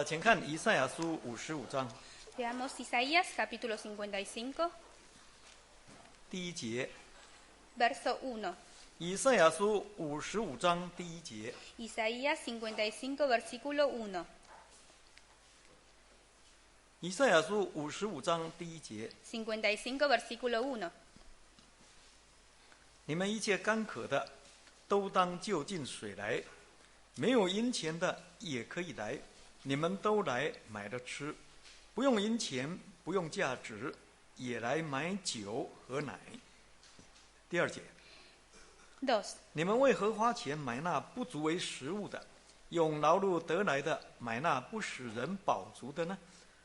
请看以赛亚书55章 Veamos Isaías capítulo 55, 第一节。 verso 1. 以赛亚书55章第一节， Isaías 55, versículo 1. 以赛亚书55章第一节， 55, versículo 1. 你们一切干渴的，都当就近水来；没有银钱的也可以来，你们都来买了吃，不用银钱，不用价值，也来买酒和奶。第二节， 2. 你们为何花钱买那不足为食物的，用劳碌得来的买那不使人饱足的呢？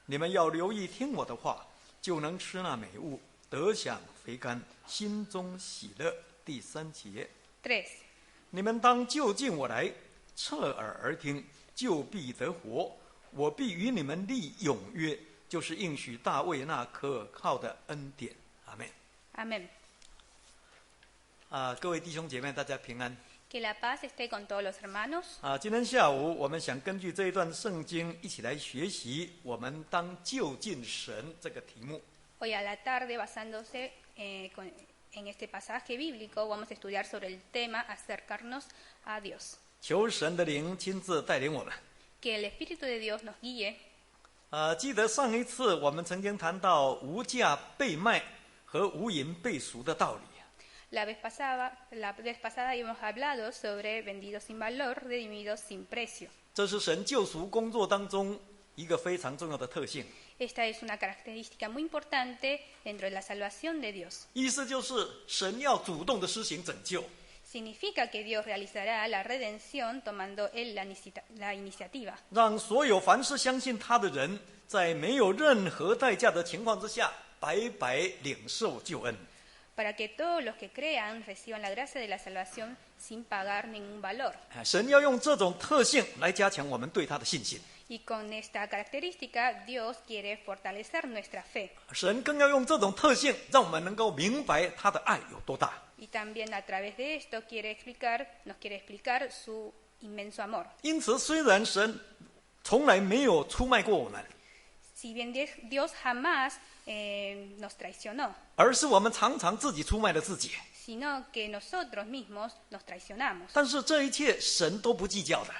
你们要留意听我的话，就能吃那美物，得享肥甘，心中喜乐。第三节， 3. 你们当就近我来，侧耳而听，就必得活。我必与你们立永约，就是应许大卫那可靠的恩典。阿们。 Amén. 各位弟兄姐妹，大家平安。 Que la paz esté con todos los hermanos. 今天下午我们想根据这一段圣经一起来学习我们当就近神这个题目。 Hoy a la tarde, basándose en este pasaje bíblico, vamos a estudiar sobre el tema acercarnos a Dios. 求神的灵亲自带领我们。 Que el Espíritu de Dios nos guíe. 记得上一次我们曾经谈到无价被卖和无银被赎的道理。 La vez pasada habíamos hablado sobre vendidos sin valor, redimidos sin precio. 这是神救赎工作当中一个非常重要的特性。 Esta es una característica muy importante dentro de la salvación de Dios. 意思就是神要主动的施行拯救， Significa que Dios realizará la redención tomando Él la iniciativa, 让所有凡是相信他的人，在没有任何代价的情况之下，白白领受救恩。 para que todos los que crean reciban la gracia de la salvación sin pagar ningún valor. 神要用这种特性来加强我们对他的信心， Y con esta característica, Dios quiere fortalecer nuestra fe. 神更要用这种特性，让我们能够明白他的爱有多大。 Y también a través de esto nos quiere explicar su inmenso amor. 因此，虽然神从来没有出卖过我们， Si bien Dios jamás nos traicionó, 而是我们常常自己出卖了自己， sino que nosotros mismos nos traicionamos. 但是这一切神都不计较的。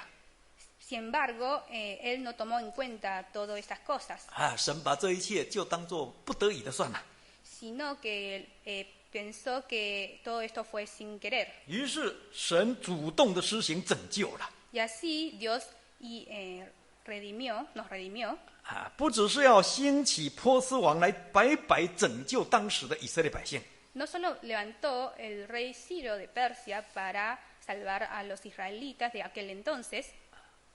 Sin embargo, Él no tomó en cuenta todas estas cosas, 神把这一切就当作不得已的算了。 sino que pensó que todo esto fue sin querer. 于是神主动的施行拯救了。 Y así Dios nos redimió, 不只是要兴起波斯王来白白拯救当时的以色列百姓， no solo levantó el rey Ciro de Persia para salvar a los israelitas de aquel entonces,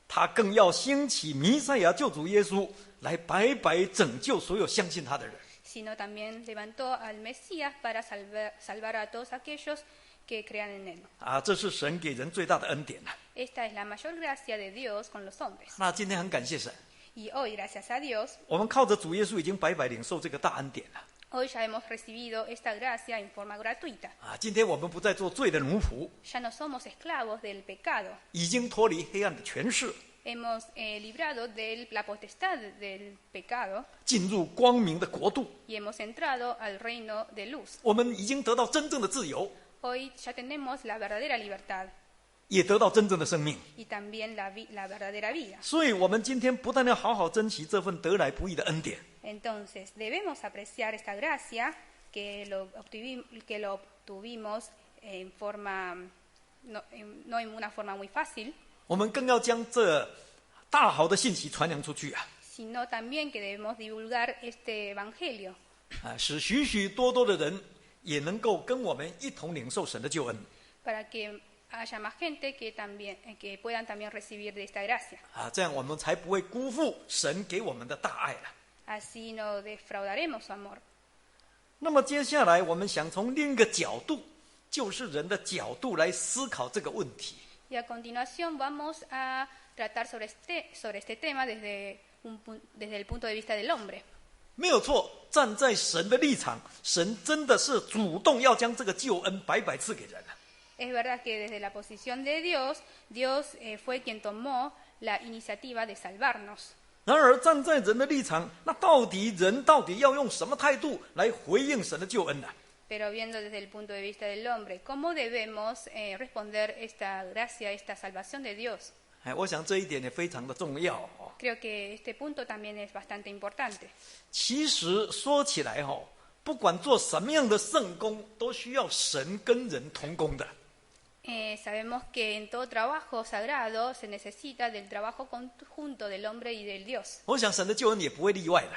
他更要兴起弥赛亚救主耶稣来白白拯救所有相信他的人。 sino también levantó al Mesías para salvar a todos aquellos que crean en él. 这是神给人最大的恩典了。 Esta es la mayor gracia de Dios con los hombres. 那今天很感谢神， Y hoy, gracias a Dios, 我们靠着主耶稣已经白白领受这个大恩典了。 hoy ya hemos recibido esta gracia en forma gratuita. 今天我们不再做罪的奴仆， Ya no somos esclavos del pecado. 已经脱离黑暗的权势， Hemos librado de la potestad del pecado 进入光明的国度。 y hemos entrado al reino de luz. 我们已经得到真正的自由， Hoy ya tenemos la verdadera libertad 也得到真正的生命。 y también la verdadera vida. 所以，我们今天不但要好好珍惜这份得来不易的恩典， Entonces, debemos apreciar esta gracia que lo obtuvimos en forma, no en una forma muy fácil, 我们更要将这大好的信息传扬出去sino también que debemos divulgar este evangelio 使许许多多的人也能够跟我们一同领受神的救恩 para que haya más gente que puedan también recibir de esta gracia. 这样我们才不会辜负神给我们的大爱了。 Así no defraudaremos su amor. 那么接下来，我们想从另一个角度，就是人的角度来思考这个问题。 Y a continuación vamos a tratar sobre este tema desde el punto de vista del hombre. 没有错，站在神的立场，神真的是主动要将这个救恩白白赐给人了。 Es verdad que desde la posición de Dios, Dios fue quien tomó la iniciativa de salvarnos. 然而站在人的立场，那人到底要用什么态度来回应神的救恩呢？ Pero viendo desde el punto de vista del hombre, ¿cómo debemos responder esta gracia, esta salvación de Dios? 我想这一点也非常的重要。 Creo que este punto también es bastante importante. 其实说起来不管做什么样的圣工，都需要神跟人同工的。 Sabemos que en todo trabajo sagrado se necesita del trabajo conjunto del hombre y del Dios. 我想神的救恩也不会例外的。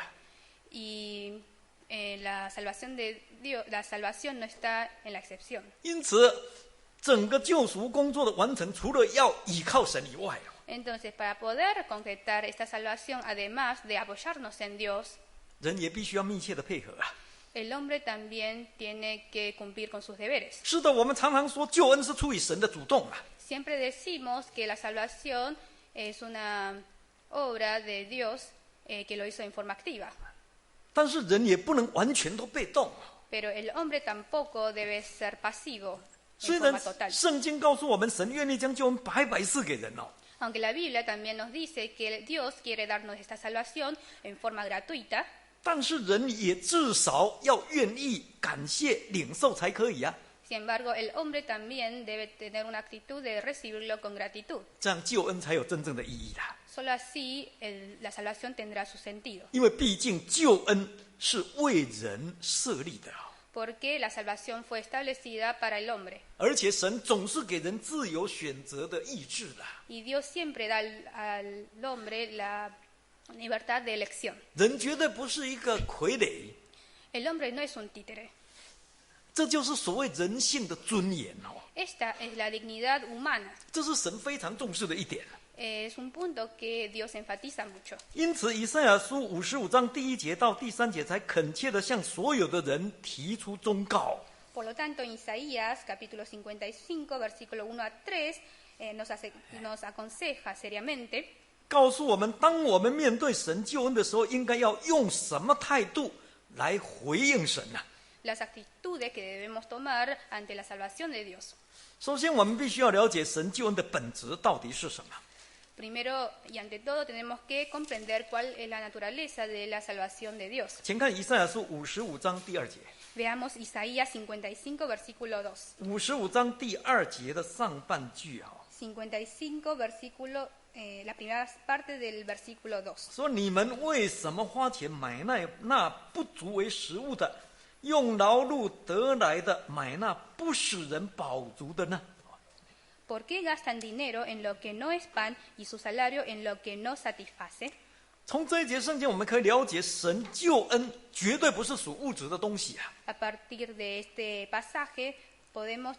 Y la salvación de Dios, la salvación no está en la excepción. 因此，整个救赎工作的完成，除了要依靠神以外， Entonces, para poder concretar esta salvación, además de apoyarnos en Dios, 人也必须要密切的配合啊。 el hombre también tiene que cumplir con sus deberes. 是的，我们常常说救恩是出于神的主动啊。 Siempre decimos que la salvación es una obra de Dios que lo hizo en forma activa. 但是人也不能完全都被动。 Pero el hombre tampoco debe ser pasivo 虽 en 然 forma total. 圣经告诉我们，神愿意将救恩白白赐给人哦， Aunque la Biblia también nos dice que Dios quiere darnos esta salvación en forma gratuita, 但是人也至少要愿意感谢领受才可以啊。 sin embargo, el hombre también debe tener una actitud de recibirlo con gratitud. 这样救恩才有真正的意义啦。 Solo así la salvación tendrá su sentido. 因为毕竟救恩是为人设立的啊， Porque la salvación fue establecida para el hombre. 而且神总是给人自由选择的意志的。 Y Dios siempre da al hombre la libertad de elección. 人绝对不是一个傀儡， El hombre no es un títere. 这就是所谓人性的尊严哦。 Esta es la dignidad humana. 这是神非常重视的一点。 Es un punto que Dios enfatiza mucho. 因此，以赛亚书55章第1节到第3节才恳切地向所有的人提出忠告。 Por lo tanto, en Isaías, capítulo 55, versículo 1 a 3, nos aconseja seriamente 告诉我们，当我们面对神救恩的时候，应该要用什么态度来回应神呢、 las actitudes que debemos tomar ante la salvación de Dios. 首先，我们必须要了解神救恩的本质到底是什么。 Primero y ante todo tenemos que comprender cuál es la naturaleza de la salvación de Dios. 请看以赛亚书55章第2节。 Veamos Isaías 55, versículo 2. 55章第2节的上半句啊， 55, versículo, la primera parte del versículo 2. 说你们为什么花钱买那不足为食物的，用劳碌得来的买那不使人饱足的呢？ ¿Por qué gastan dinero en lo que no es pan y su salario en lo que no satisface? 从这一节圣经，我们可以了解神救恩绝对不是属物质的东西啊。 A partir de este pasaje podemos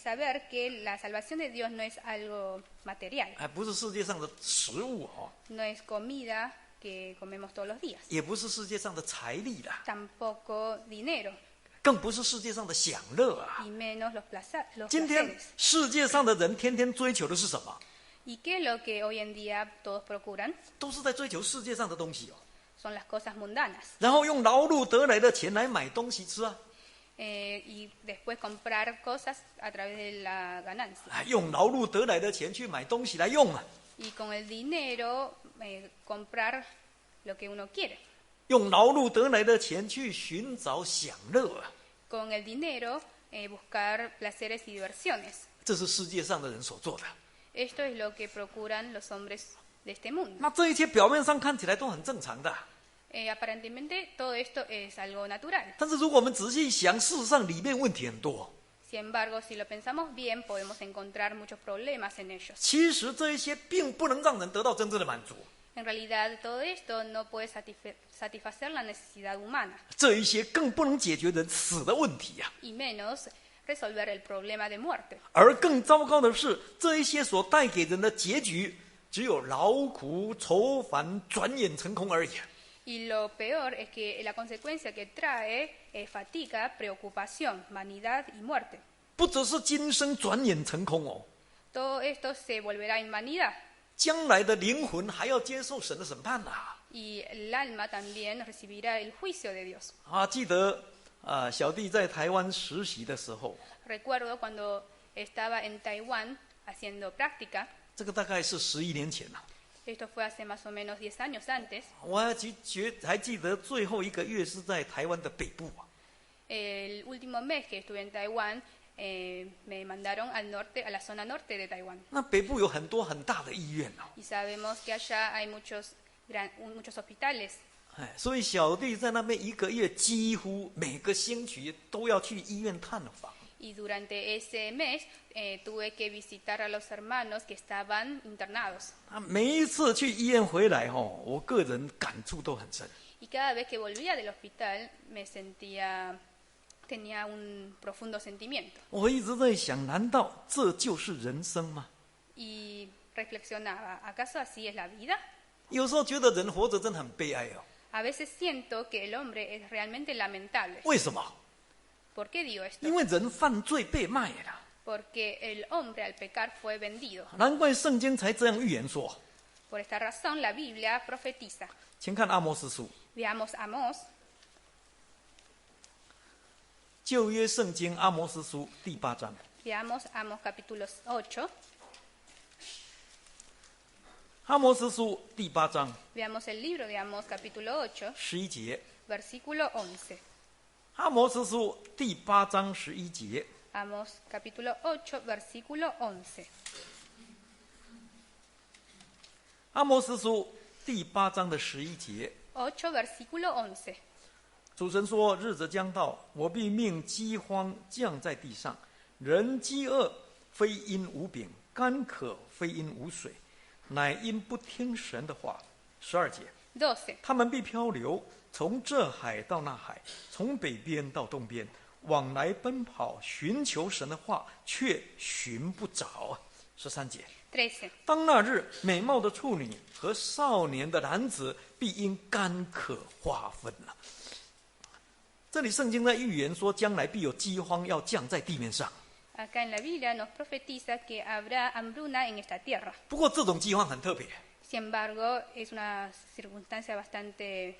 saber que la salvación de Dios no es algo material, 不是世界上的食物哦， no es comida que comemos todos los días, 也不是世界上的财力啦， tampoco dinero, 更不是世界上的享乐啊。 y menos los 今天 placeres. 世界上的人天天追求的是什么？ ¿Y qué es lo que hoy en día todos procuran? 都是在追求世界上的东西哦， Son las cosas mundanas. 然后用劳碌得来的钱来买东西吃啊， Y después comprar cosas a través de la ganancia. 用劳碌得来的钱去买东西来用啊， Y con el dinero comprar lo que uno quiere. 用劳碌得来的钱去寻找享乐啊， Con el dinero buscar placeres y diversiones. 这是世界上的人所做的。 Esto es lo que procuran los hombres de este mundo. 那这一切表面上看起来都很正常的， Aparentemente todo esto es algo natural. 但是如果我们仔细想，事实上里面问题很多。 Sin embargo, si lo pensamos bien, podemos encontrar muchos problemas en ellos. 其实这一些并不能让人得到真正的满足， En realidad, todo esto no puede satisfacer la necesidad humana, 这一些更不能解决人死的问题呀、 y menos resolver el problema de muerte. 而更糟糕的是，这一些所带给人的结局，只有劳苦愁烦，转眼成空而已。 Y lo peor es que la consecuencia que trae es fatiga, preocupación, vanidad y muerte. 不只是今生转眼成空哦， Todo esto se volverá en vanidad. 将来的灵魂还要接受神的审判呐、 Y el alma también recibirá el juicio de Dios. 记得小弟在台湾实习的时候， Recuerdo cuando estaba en Taiwán haciendo práctica, 这个大概是11年前了。Esto fue hace más o menos 10 años antes. 我还记得最后一个月是在台湾的北部啊。El último mes que estuve en Taiwán, me mandaron al norte, a la zona norte de Taiwán. 那北部有很多很大的医院哦， Y sabemos que allá hay muchos hospitales. 所以小弟在那边一个月几乎每个星期都要去医院探访。 Y durante ese mes tuve que visitar a los hermanos que estaban internados. 每一次去医院回来哦，我个人感触都很深。 Y cada vez que volvía del hospital tenía un profundo sentimiento. 我一直在想，难道这就是人生吗？ Y reflexionaba, ¿acaso así es la vida? 有时候觉得人活着真的很悲哀哦。 A veces siento que el hombre es realmente lamentable. 为什么？ ¿Por qué digo esto? 因为人犯罪被卖了， Porque el hombre al pecar fue vendido. 难怪圣经才这样预言说。 Por esta razón la Biblia profetiza. 请看阿摩司书， Veamos Amós, 旧约圣经阿摩司书第8章。 veamos Amós capítulo 8, 阿摩司书第8章 veamos el libro de Amós capítulo 8, 11节。 versículo 11. 阿摩司书第8章11节。 Amós capítulo 8, versículo 11. 阿摩司书第8章的11节， 8, versículo 11. 主神说：“日子将到，我必命饥荒降在地上，人饥饿非因无饼，干渴非因无水，乃因不听神的话。”12节， 12. 他们必漂流，从这海到那海，从北边到东边，往来奔跑，寻求神的话，却寻不着。13节， 13. 当那日，美貌的处女和少年的男子必因干渴花分了。这里圣经在预言说，将来必有饥荒要降在地面上。 Acá en la Biblia nos profetiza que habrá hambruna en esta tierra. 不过这种饥荒很特别， Sin embargo, es una circunstancia bastante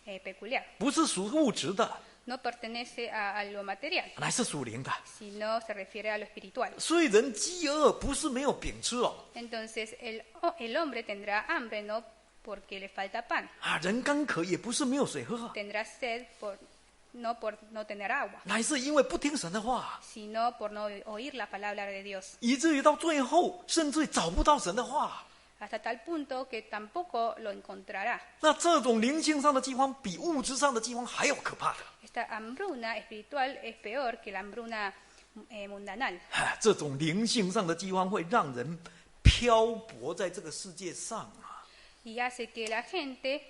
peculiar. 不是属物质的， No pertenece a algo material, 乃是属灵的。 sino se refiere a lo espiritual. 所以人饥饿不是没有饼吃哦， Entonces, el hombre tendrá hambre no porque le falta pan, 人干渴也不是没有水喝， tendrá sed no por no tener agua, 乃是因为不听神的话， sino por no oír la palabra de Dios, 以至于到最后甚至找不到神的话。 hasta tal punto que tampoco lo encontrará. 那这种灵性上的饥荒比物质上的饥荒还要可怕的。 Esta hambruna espiritual es peor que la hambruna mundanal. 这种灵性上的饥荒会让人漂泊在这个世界上啊。 Y hace que la gente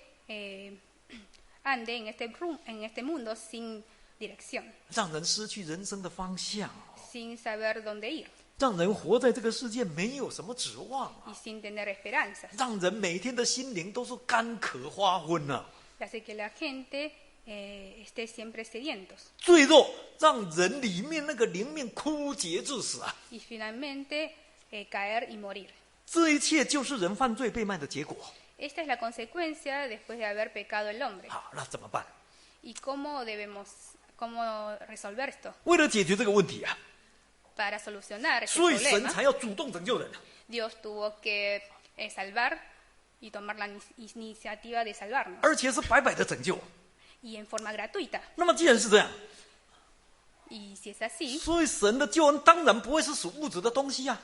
ande en este mundo sin dirección, 让人失去人生的方向， sin saber dónde ir 让人活在这个世界没有什么指望啊， y sin tener esperanzas. 让人每天的心灵都是干渴花昏啊。 Y hace que la gente esté siempre sedientos. 最后让人里面那个灵命枯竭致死啊。 Y finalmente caer y morir. 这一切就是人犯罪被卖的结果。 Esta es la consecuencia después de haber pecado el hombre. 好，那怎么办？ ¿Y cómo resolver esto? 为了解决这个问题啊， Para solucionar este 所以神 problema, 才要主动拯救人。 Dios tuvo que salvar y tomar la iniciativa de salvarnos. 而且是白白的拯救。 Y en forma gratuita. 那么既然是这样， Y si es así, 所以神的救恩当然不会是属物质的东西啊，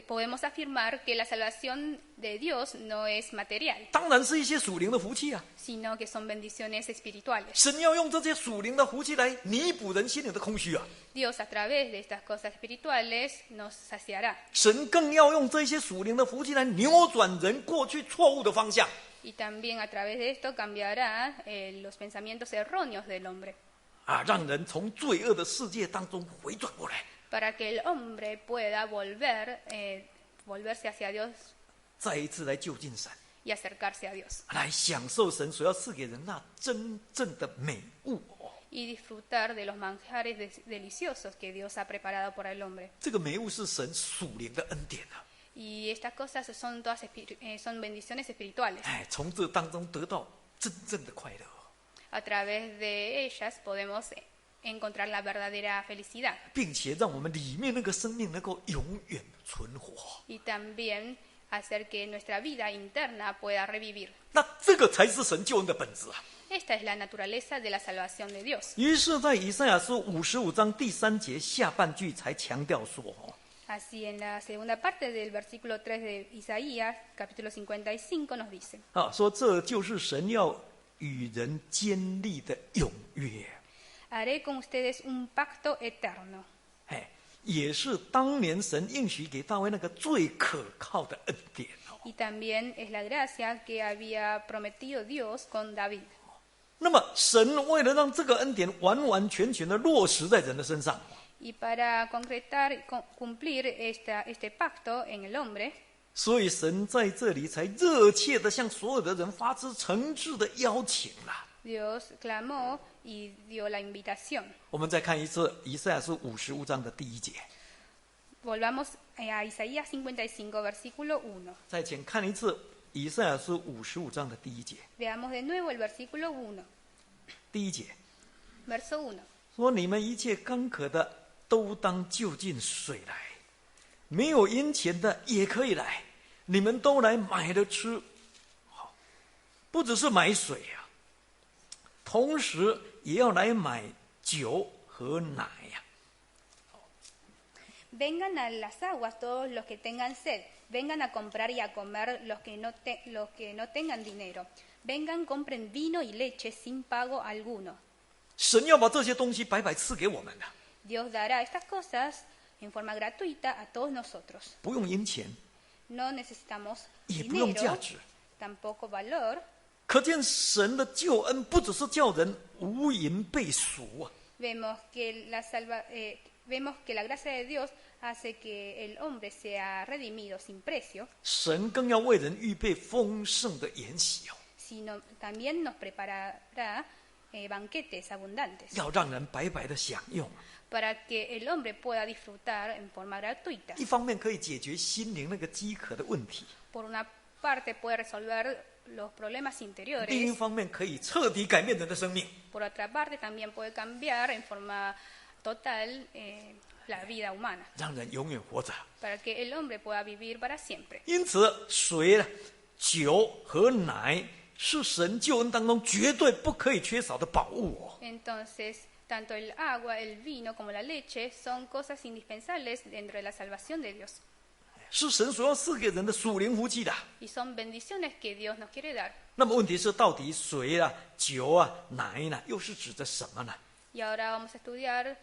podemos afirmar que la salvación de Dios no es material, 当然是一些属灵的福气啊。 sino que son bendiciones espirituales. 神要用这些属灵的福气来弥补人心灵的空虚啊， Dios a través de estas cosas espirituales nos saciará. 神更要用这些属灵的福气来扭转人过去错误的方向。 Y también a través de esto cambiará los pensamientos erróneos del hombre, 让人从罪恶的世界当中回转过来， para que el hombre pueda volverse hacia Dios 再一次来就近神， y acercarse a Dios, 来享受神所要赐给人那真正的美物哦。 y disfrutar de los manjares deliciosos que Dios ha preparado para el hombre. 这个美物是神属灵的恩典啊， Y estas cosas son todas son bendiciones espirituales. 从这当中得到真正的快乐。 A través de ellas podemos encontrar la verdadera felicidad. 并且让我们里面那个生命能够永远存活。 Y también hacer que nuestra vida interna pueda revivir. 那这个才是神救恩的本质啊！ Esta es la naturaleza de la salvación de Dios. 于是，在以赛亚书55章第3节下半句才强调说：“Así en la segunda parte del versículo 3 de Isaías, capítulo 55, nos dice, 说这就是神要与人坚立的永约。” haré con ustedes un pacto eterno. 也是当年神应许给大卫那个最可靠的恩典。 Y también es la gracia que había prometido Dios con David. 那么，神为了让这个恩典完完全全的落实在人的身上， Y para concretar, cumplir este pacto en el hombre, 所以神在这里才热切的向所有的人发出诚挚的邀请啦。 Dios clamó y dio la invitación. 我们再看一次以赛亚书55章的第1节， Volvamos a Isaías 55, versículo 1. 再请看一次以赛亚书55章的第1节。 Veamos de nuevo el versículo 1. 第1节 Verso 1. 说：“你们一切干渴的，都当就近水来；没有银钱的也可以来，你们都来买了吃。”好，不只是买水啊，同时也要来买酒和奶呀。 Vengan a las aguas todos los que tengan sed. Vengan a comprar y a comer los que no tengan dinero. Vengan, compren vino y leche sin pago alguno. 神要把这些东西白白赐给我们的， Dios dará estas cosas en forma gratuita a todos nosotros. 不用银钱， No necesitamos 也不用价 dinero, 值。 tampoco valor. 可见神的救恩不只是叫人无银被赎啊， Vemos que la gracia de Dios hace que el hombre sea redimido sin precio, 神更要为人预备丰盛的筵席哦， sino también nos preparará banquetes abundantes 要让人白白的享用。 para que el hombre pueda disfrutar en forma gratuita. 一方面可以解决心灵那个饥渴的问题， Por una parte puede resolver los problemas 另一 interiores, 方面可以彻底改变人的生命。 por otra parte también puede cambiar en forma total la vida humana, 让人永远活着。 para que el hombre pueda vivir para siempre. 因此，水、酒和奶是神救恩当中绝对不可以缺少的宝物哦。 Entonces, tanto el agua, el vino como la leche son cosas indispensables dentro de la salvación de Dios. 是神所要赐给人的属灵福气的。 Y son bendiciones que Dios nos quiere dar. 那么问题是，到底水酒奶呢，又是指的什么呢？ Y ahora vamos a estudiar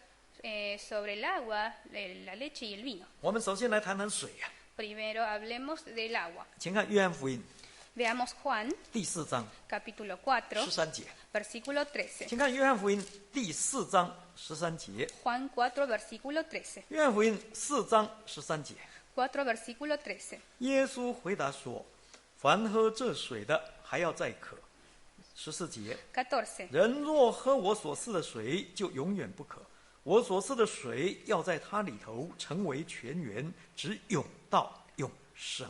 sobre el agua, la leche y el vino. 我们首先来谈谈水呀。 Primero hablemos del agua. 请看约翰福音 Veamos Juan, 第4章 capítulo 4, 13节。 versículo 13. 请看约翰福音第4章13节。 Juan 4, versículo 13. 约翰福音4章13节。 4, versículo 13. 耶稣回答说：“凡喝这水的，还要再渴。”14节。 14. 人若喝我所赐的水，就永远不渴。我所赐的水要在他里头成为泉源，直涌到永生。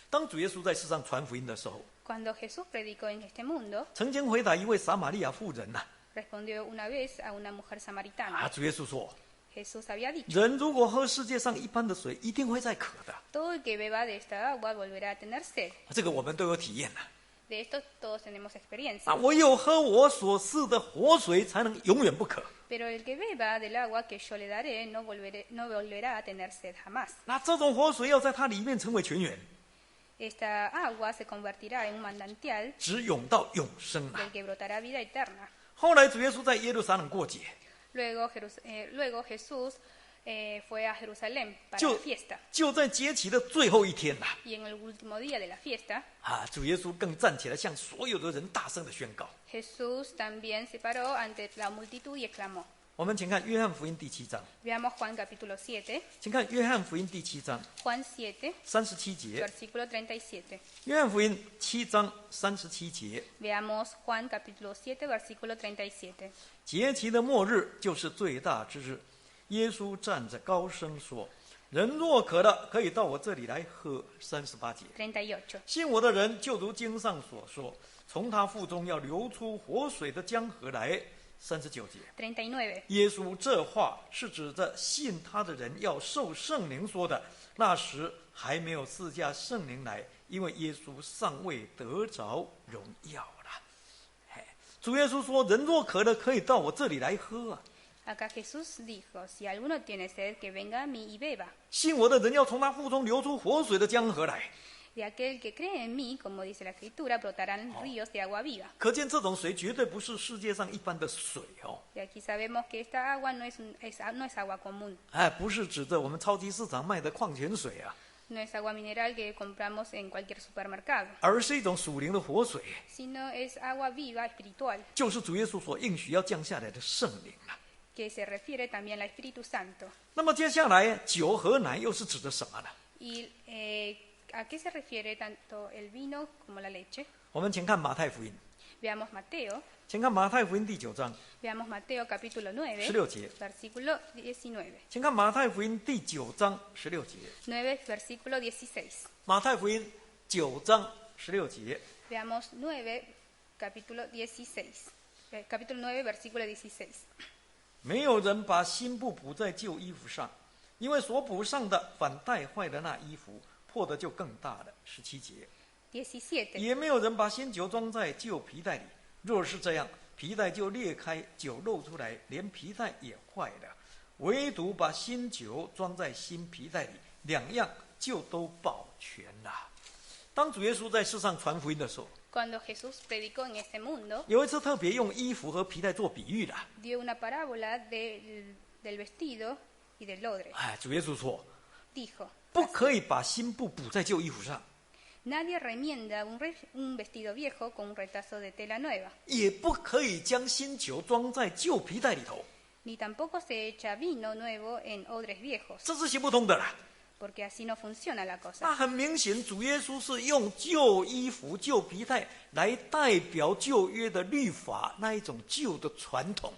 当主耶稣在世上传福音的时候， Cuando Jesús predicó en este mundo, 曾经回答一位撒玛利亚妇人呐， respondió una vez a una mujer samaritana. 主耶稣说： Jesús había dicho, 人如果喝世界上一般的水，一定会再渴的。 todo el que beba de esta agua volverá a tener sed. 这个我们都有体验呐。 De esto todos tenemos experiencia. 唯有喝我所赐的活水，才能永远不渴。 Pero el que beba del agua que yo le daré no volverá a tener sed jamás. 那这种活水要在它里面成为泉源， Esta agua se convertirá en un manantial 直涌到永生啊。 del que brotará vida eterna. 后来主耶稣在耶路撒冷过节， Luego Jesús fue a Jerusalén para Yo- la fiesta. 就在节期的最后一天呐， Y en el último día de la fiesta, 主耶稣更站起来，向所有的人大声的宣告。 Jesús también se paró ante la multitud y exclamó. 我们请看约翰福音第7章， Veamos Juan capítulo 7, 请看约翰福音第7章 Juan 7, 37节， versículo 37. 约翰福音7章37节。 Veamos Juan capítulo 7, versículo 37. 节期的末日就是最大之日，耶稣站着高声说：“人若渴了，可以到我这里来喝。”38节， 38. 信我的人，就如经上所说，从他腹中要流出活水的江河来。39节。39. 耶稣这话是指着信他的人要受圣灵说的，那时还没有赐下圣灵来，因为耶稣尚未得着荣耀了。主耶稣说：“人若渴了，可以到我这里来喝啊。” Acá Jesús dijo, si alguno tiene sed, que venga a mí y beba. 信我的人要从他腹中流出活水的江河来。 De aquel que cree en mí, como dice la Escritura, brotarán ríos de agua viva. 可见这种水绝对不是世界上一般的水哦。 Y aquí sabemos que esta agua no es agua común, 不是指着我们超级市场卖的矿泉水啊， no es agua mineral que compramos en cualquier supermercado, 而是一种属灵的活水， sino es agua viva espiritual, 就是主耶稣所应许要降下来的圣灵啊。 que se refiere también al Espíritu Santo. 那么接下来酒和奶又是指的什么呢？ ¿Y a qué se refiere tanto el vino como la leche? 我们请看马太福音， Veamos Mateo, 请看马太福音第9章 veamos Mateo capítulo 9, 16节， versículo 19. 请看马太福音第9章16节， 9, versículo 16. 马太福音9章16节， Veamos 9, capítulo 16. Capítulo 9, versículo 16. 没有人把新布补在旧衣服上，因为所补上的反带坏了那衣服，破的就更大了。17节， 17. 也没有人把新酒装在旧皮袋里，若是这样，皮袋就裂开，酒漏出来，连皮袋也坏了。唯独把新酒装在新皮袋里，两样就都保全了。当主耶稣在世上传福音的时候， Cuando Jesús predicó en este mundo, 有一次特别用衣服和皮带做比喻的。 dio una parábola del vestido y del odre. 主耶稣说， Dijo, 不可以把新布补在旧衣服上， nadie remienda un vestido viejo con un retazo de tela nueva, 也不可以将新酒装在旧皮袋里头， ni tampoco se echa vino nuevo en odres viejos, 这是行不通的啦。 porque así no funciona la cosa. 那很明显，主耶稣是用旧衣服、旧皮带来代表旧约的律法那一种旧的传统。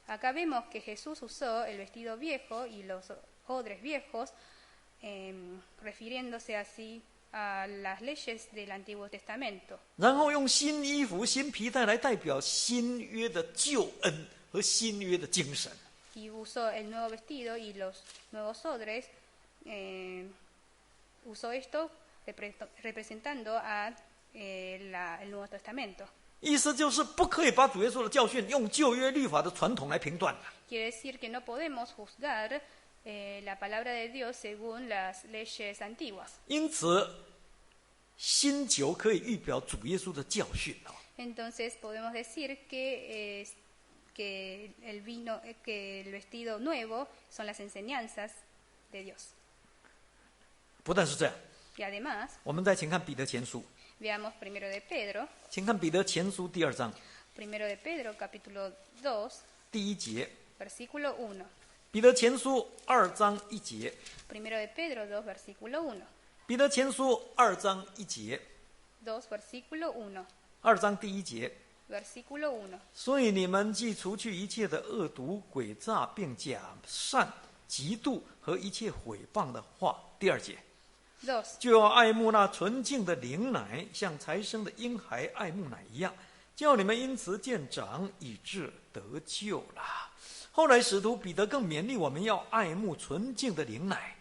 Acá vemos que Jesús usó el vestido viejo y los odres viejos, refiriéndose así a las leyes del Antiguo Testamento. 然后用新衣服、新皮带来代表新约的救恩和新约的精神。 Y usó el nuevo vestido y los nuevos odres, usó esto representando a el Nuevo Testamento. 意思就是不可以把主耶稣的教训用旧约律法的传统来评断。 Quiere decir que no podemos juzgar la palabra de Dios según las leyes antiguas. 因此，新酒可以预表主耶稣的教训哦。 Entonces podemos decir que el vino, que el vestido nuevo son las enseñanzas de Dios. 不但是这样， Y además, 我们再请看彼得前书， veamos primero de Pedro, 请看彼得前书第2章 primero de Pedro, capítulo 2, 第1节。 versículo 1. 彼得前书2章1节， Primero de Pedro 2, versículo 1. 彼得前书2章1节2, versículo 1. ，2章第1节。 Versículo 1. 所以你们既除去一切的恶毒、诡诈，并假善、嫉妒和一切毁谤的话。第2节， 2. 就要爱慕那纯净的灵奶，像才生的婴孩爱慕奶一样，叫你们因此渐长，以致得救了。后来使徒彼得更勉励我们要爱慕纯净的灵奶。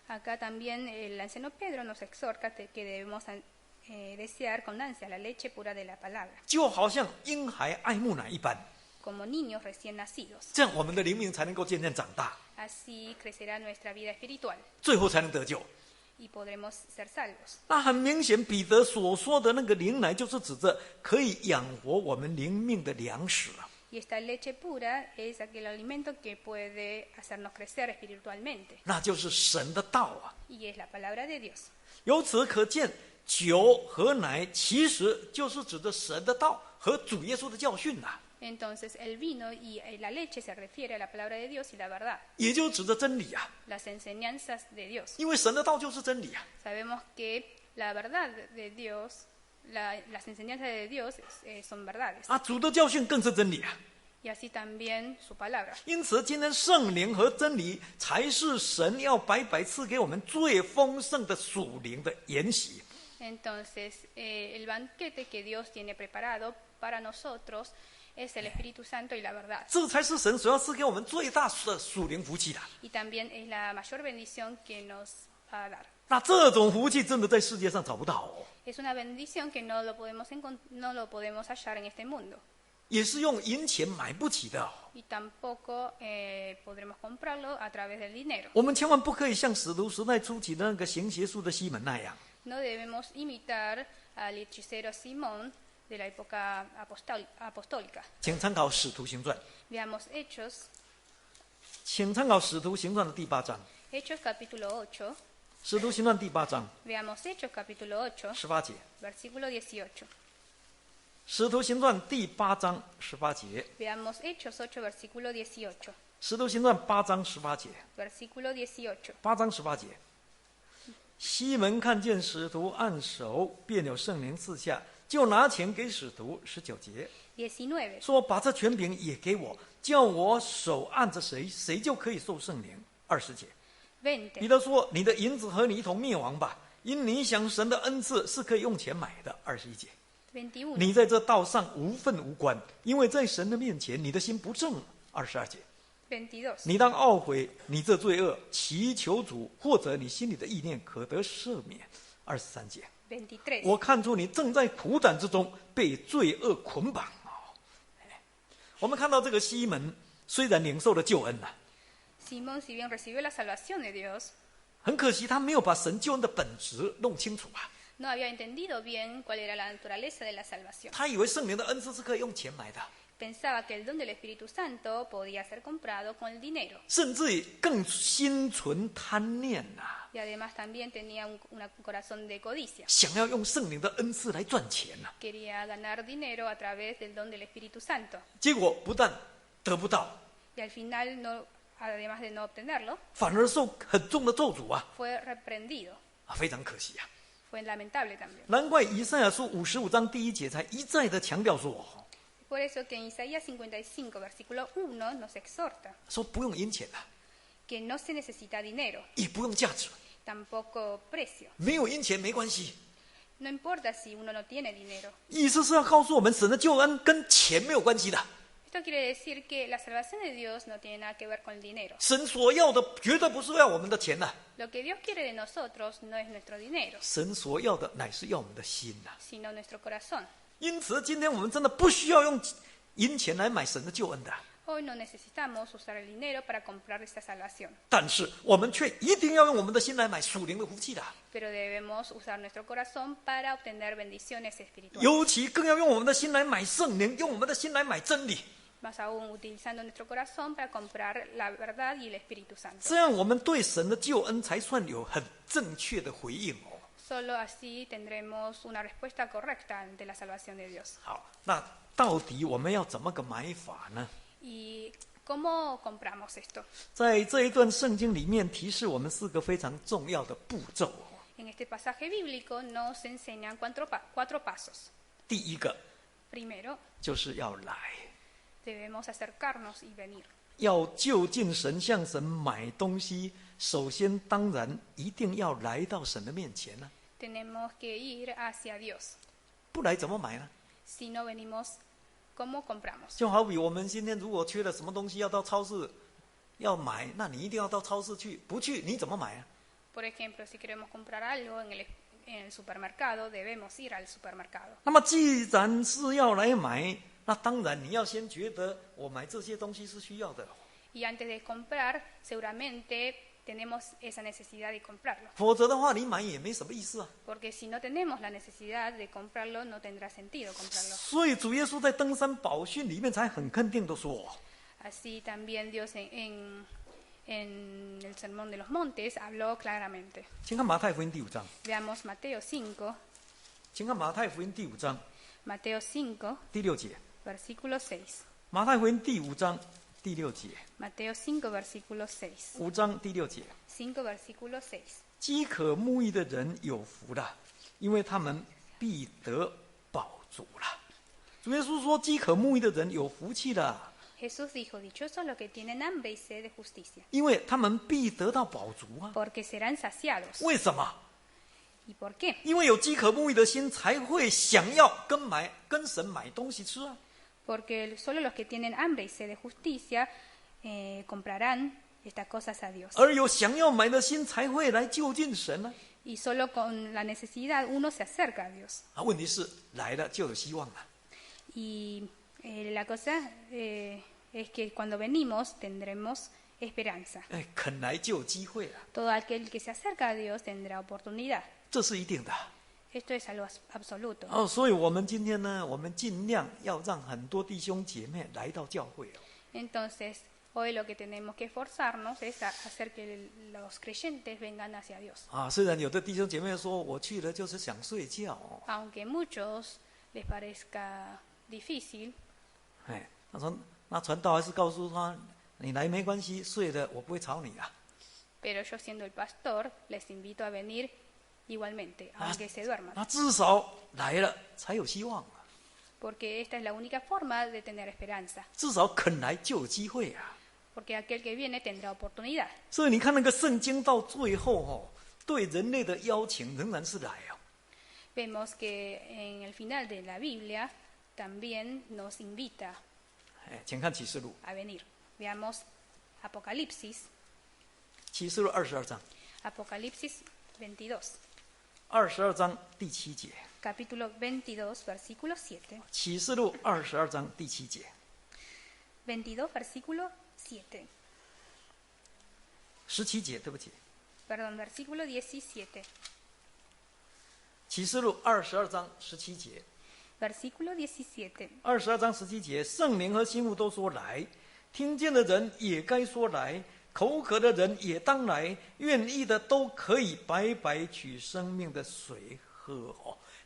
Acá también el anciano Pedro nos exhorta que debemos desear con ansia la leche pura de la palabra, 就好像婴孩爱慕奶一般， como niños recién nacidos. 这样我们的灵命才能够渐渐长大， Así crecerá nuestra vida espiritual 最后才能得救。 y podremos ser salvos. 那很明显，彼得所说的那个灵奶，就是指着可以养活我们灵命的粮食啊。 Y esta leche pura es aquel alimento que puede hacernos crecer espiritualmente, 那就是神的道啊。 y es la palabra de Dios. 由此可见，酒和奶其实就是指着神的道和主耶稣的教训呐、 Entonces el vino y la leche se refiere a la palabra de Dios y la verdad, 也就指着真理啊。 las enseñanzas de Dios. 因为神的道就是真理啊。 Sabemos que la verdad de Dios, las enseñanzas de Dios son verdades, 主的教训更是真理啊。 y así también su palabra. 因此，今天圣灵和真理才是神要白白赐给我们最丰盛的属灵的筵席。 Entonces, el banquete que Dios tiene preparado para nosotros es el Espíritu Santo y la verdad. 这才是神所要赐给我们最大的属灵福气的。 Y también es la mayor bendición que nos va a dar. 那这种福气真的在世界上找不到哦， Es una bendición que no lo podemos hallar en este mundo. 也是用银钱买不起的哦。 Y tampoco podremos comprarlo a través del dinero. 我们千万不可以像使徒时代初期的那个行邪术的西门那样， No debemos imitar al hechicero Simón de la época apostólica. 请参考《使徒行传》， Veamos Hechos, 请参考《使徒行传》的第8章， Hechos capítulo 8. 《使徒行传》第8章 Veamos Hechos capítulo 8, 18节，《 versículo 18. 使徒行传》第8章18节， Veamos Hechos 8, versículo 18. 《使徒行传》8章18节， Versículo 18. 8章18节。西门看见使徒按手，便有圣灵赐下，就拿钱给使徒。19节 19. 说：“把这权柄也给我，叫我手按着谁，谁就可以受圣灵。”20节，彼20. 得说：“你的银子和你一同灭亡吧，因你想神的恩赐是可以用钱买的。”21节， 21. 你在这道上无份无关，因为在神的面前你的心不正。22节， 22. 你当懊悔你这罪恶，祈求主，或者你心里的意念可得赦免。23节， 23. 我看出你正在苦胆之中，被罪恶捆绑。我们看到这个西门虽然领受了救恩呐， Simón, si bien recibió la salvación de Dios, 很可惜他没有把神救恩的本质弄清楚啊。 no había entendido bien cuál era la naturaleza de la salvación. 他以为圣灵的恩赐是可以用钱买的， Pensaba que el don del Espíritu Santo podía ser comprado con el dinero. 甚至于更心存贪念呐、 Y además también tenía un corazón de codicia. 想要用圣灵的恩赐来赚钱呐、 Quería ganar dinero a través del don del Espíritu Santo. 结果不但得不到， Y al final, además de no obtenerlo, 反而受很重的咒诅啊！ fue reprendido. 非常可惜啊！ Fue lamentable también. 难怪以赛亚书55章第1节才一再的强调说， Por eso que en Isaías 55, versículo 1, nos exhorta 说不用银钱啊， que no se necesita dinero, 也不用价值， tampoco precio. 没有银钱没关系。 No importa si uno no tiene dinero. 意思是要告诉我们，神的救恩跟钱没有关系的， Esto quiere decir que la salvación de Dios no tiene nada que ver con el dinero. 神所要的绝对不是要我们的钱呐、 Lo que Dios quiere de nosotros no es nuestro dinero, 神所要的乃是要我们的心呐、 sino nuestro corazón. 因此，今天我们真的不需要用银钱来买神的救恩的， Hoy no necesitamos usar el dinero para comprar esta salvación, 但是我们却一定要用我们的心来买属灵的福气的， pero debemos usar nuestro corazón para obtener bendiciones espirituales. 尤其更要用我们的心来买圣灵，用我们的心来买真理。 Más aún utilizando nuestro corazón para comprar la verdad y el Espíritu Santo. 这样，我们对神的救恩才算有很正确的回应哦。 Solo así tendremos una respuesta correcta ante la salvación de Dios. 好，那到底我们要怎么个买法呢？ ¿Y cómo compramos esto? 在这一段圣经里面，提示我们4个非常重要的步骤。 En este pasaje bíblico nos enseñan cuatro pasos. 第一个 Primero, 就是要来， debemos acercarnos y venir. 要就近神，向神买东西，首先当然一定要来到神的面前呢、 Tenemos que ir hacia Dios. 不来怎么买呢？ Si no venimos, ¿cómo compramos? 就好比我们今天如果缺了什么东西要到超市要买，那你一定要到超市去，不去你怎么买啊？ Por ejemplo, si queremos comprar algo en el supermercado, debemos ir al supermercado. 那么既然是要来买，那当然你要先觉得我买这些东西是需要的， Y antes de comprar, seguramente tenemos esa necesidad de comprarlo. 否则的话你买也没什么意思啊。 Porque si no tenemos la necesidad de comprarlo, no tendrá sentido comprarlo. 所以主耶稣在登山宝训里面才很肯定的说， Así también Dios en el Sermón de los Montes habló claramente. 请看马太福音第5章， Veamos Mateo 5, 请看马太福音第5章 Mateo 5, 第6节， versículo 6. 马太福音第5章第6节Mateo 5, versículo 6. ，5章第6节， 5, versículo 6. 饥渴慕义的人有福了，因为他们必得饱足了。主耶稣说，饥渴慕义的人有福气了， Jesús dijo, dichosos los que tienen hambre y sed de justicia, 因为他们必得到饱足啊。 porque serán saciados. 为什么？ ¿Y por qué? 因为有饥渴慕义的心，才会想要跟神买东西吃啊。porque solo los que tienen hambre y sed de justicia comprarán estas cosas a Dios. 而有想要买的心才会来就近神呢。 Y solo con la necesidad uno se acerca a Dios. 问题是来了就有希望了。 Y la cosa es que cuando venimos tendremos esperanza. 肯来就有机会了， Todo aquel que se acerca a Dios tendrá oportunidad. 这是一定的。 Esto es algo absoluto. 所以我们今天呢，我们尽量要让很多弟兄姐妹来到教会。 Entonces, hoy lo que tenemos que esforzarnos es hacer que los creyentes vengan hacia Dios. 虽然有的弟兄姐妹说我去了就是想睡觉。 Aunque a muchos les parezca difícil, 他说那传道还是告诉他，你来没关系，睡了我不会吵你啊。 pero yo siendo el pastor les invito a venir igualmente, aunque se duerman. 那至少来了才有希望。 Porque esta es la única forma de tener esperanza. 至少肯来就有机会啊。 Porque aquel que viene tendrá oportunidad. 所以你看那个圣经到最后对人类的邀请仍然是来啊。 Vemos que en el final de la Biblia también nos invita 请看启示录， a venir. Veamos Apocalipsis, 启示录22章Apocalipsis 22, ，22章第7节。 capítulo 22, versículo 7. 启示录22章第7节， 22, versículo 7. 17节，对不起， Perdón, versículo 17. 启示录22章17节。 Versículo 17. 22章17节，圣灵和心腹都说来，听见的人也该说来，口渴的人也当来，愿意的都可以白白取生命的水喝。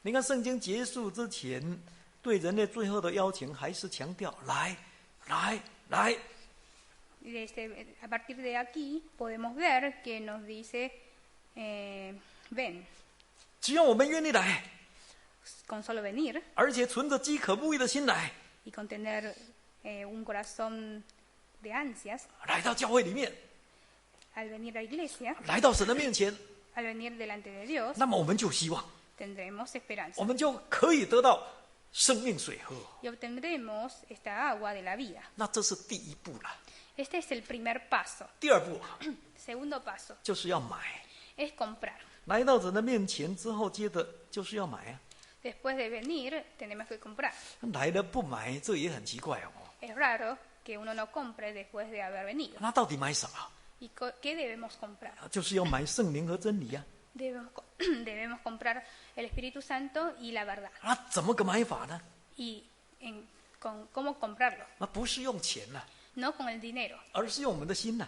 你看圣经结束之前，对人类最后的邀请还是强调来，来，来。 A partir de aquí podemos ver que nos dice, ven, 只要我们愿意来， con solo venir 而且存着饥渴慕义的心来， y con tener un corazón de ansias, 来到教会里面， al venir a la iglesia, 来到神的面前， al venir delante de Dios, 那么我们就有希望， tendremos esperanza 我们就可以得到生命水喝。 y obtendremos esta agua de la vida. 那这是第一步了。 Este es el primer paso. 第二步 Segundo paso 就是要买， es comprar. 来到神的面前之后，接着就是要买啊。 Después de venir, tenemos que comprar. 来了不买，这也很奇怪哦。 Es raro que uno no compre después de haber venido. 那到底买什么？ ¿Y qué debemos comprar? 就是要买圣灵和真理啊。 Debemos comprar el Espíritu Santo y la verdad. 那怎么个买法呢？ ¿Y cómo comprarlo? 那不是用钱呐、 No con el dinero, 而是用我们的心呐、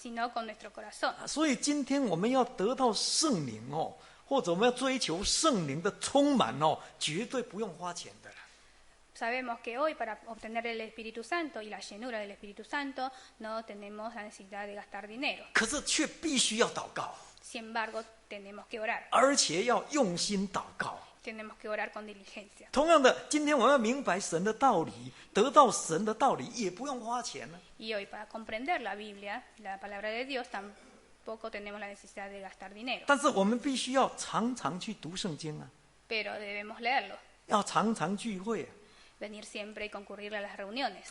sino con nuestro corazón. 所以今天我们要得到圣灵哦，或者我们要追求圣灵的充满哦，绝对不用花钱的啦。 Sabemos que hoy para obtener el Espíritu Santo y la llenura del Espíritu Santo no tenemos la necesidad de gastar dinero. 可是却必须要祷告， Sin embargo, tenemos que orar. 而且要用心祷告。 Tenemos que orar con diligencia. 同样的，今天我们要明白神的道理，得到神的道理也不用花钱呢。 Y hoy para comprender la Biblia, la palabra de Dios, tampoco tenemos la necesidad de gastar dinero. 但是我们必须要常常去读圣经啊， Pero debemos leerlo, 要常常聚会啊， venir siempre y concurrir a las reuniones.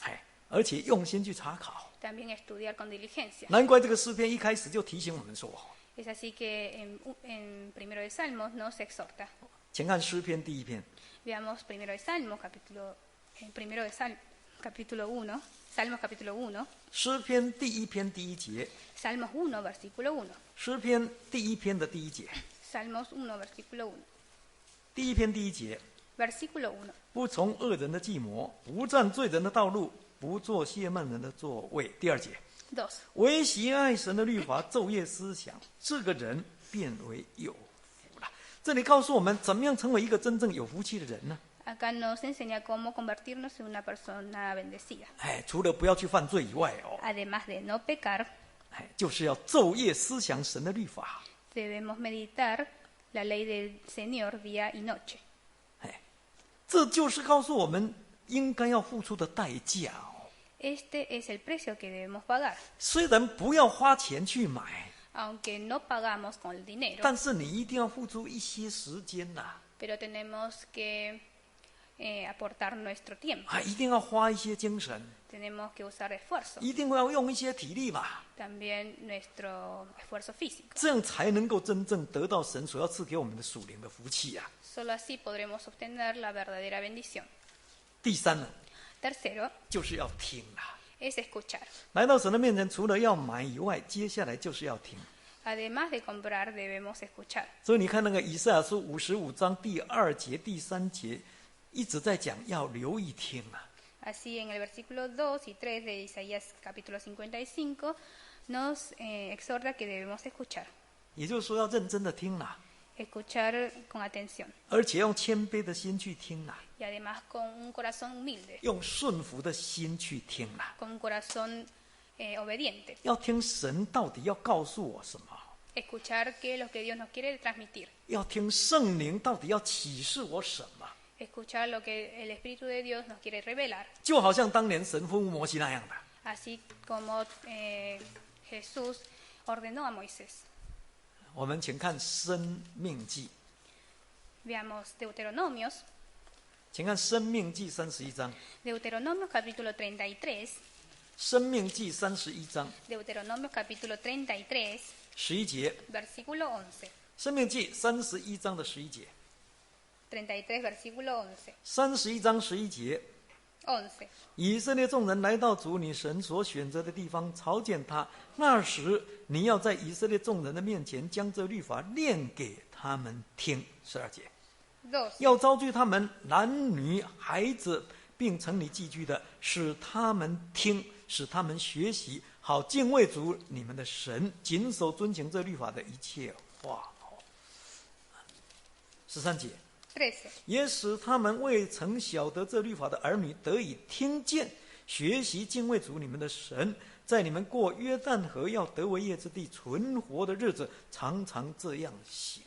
而且用心去查考。 También estudiar con diligencia. 难怪这个诗篇一开始就提醒我们说， Es así que en Primero de Salmos nos exhorta. 请看诗篇第1篇， Veamos Primero de Salmos, capítulo 1, Salmos capítulo 1, 诗篇第1篇第1节， Salmos 1, versículo 1. 诗篇第1篇的第1节， Salmos 1, versículo 1. 第1篇第1节， Versículo 1. 不从恶人的计谋，不占罪人的道路，不做亵慢人的座位。第2节， 2. 唯喜爱神的律法，昼夜思想，这个人变为有福了。这里告诉我们，怎么样成为一个真正有福气的人呢？ Acá nos enseña cómo convertirnos en una persona bendecida. 除了不要去犯罪以外哦， Además de no pecar, 就是要昼夜思想神的律法。 debemos meditar la ley del Señor día y noche. 这就是告诉我们应该要付出的代价哦。 Este es el precio que debemos pagar. 虽然不要花钱去买， Aunque no pagamos con el dinero, 但是你一定要付出一些时间呐、 pero tenemos que aportar nuestro tiempo. 一定要花一些精神， Tenemos que usar esfuerzo, 一定要用一些体力吧， también nuestro esfuerzo físico. 这样才能够真正得到神所要赐给我们的属灵的福气啊。 Solo así podremos obtener la verdadera bendición. 第三呢， Tercero 就是要听啊。 es escuchar. 来到神的面前，除了要买以外，接下来就是要听。 Además de comprar, debemos escuchar. 所以你看那个以赛亚书55章第2节、第3节，一直在讲要留意听啊。 Así en el versículo 2 y 3 de Isaías capítulo 55 nos exhorta que debemos escuchar. 也就是说要认真的听啊， Escuchar con atención 而且用谦卑的心去听啊， y además con un corazón humilde, 用顺服的心去听啊。 con un corazón obediente. 要听神到底要告诉我什么， Escuchar qué es lo que Dios nos quiere transmitir. 要听圣灵到底要启示我什么。 Escuchar lo que el Espíritu de Dios nos quiere revelar. 就好像当年神吩咐摩西那样的。 Así como Jesús ordenó a Moisés. 我们请看《申命记》， Veamos Deuteronomios. 请看《申命记》31章，《 Deuteronomios capítulo 33. 申命记》31章 Deuteronomios capítulo 33, 11节， versículo 11. 《申命记》31章的11节， 33, versículo 11. 31章11节， 11. 以色列众人来到主你神所选择的地方，朝见他。那时，你要在以色列众人的面前，将这律法念给他们听。12节， 12. 要招聚他们男女孩子，并城里寄居的，使他们听，使他们学习，好敬畏主你们的神，谨守遵行这律法的一切话。13节。 13. 也使他们未曾晓得这律法的儿女得以听见，学习敬畏主你们的神，在你们过约旦河要得为业之地存活的日子，常常这样行。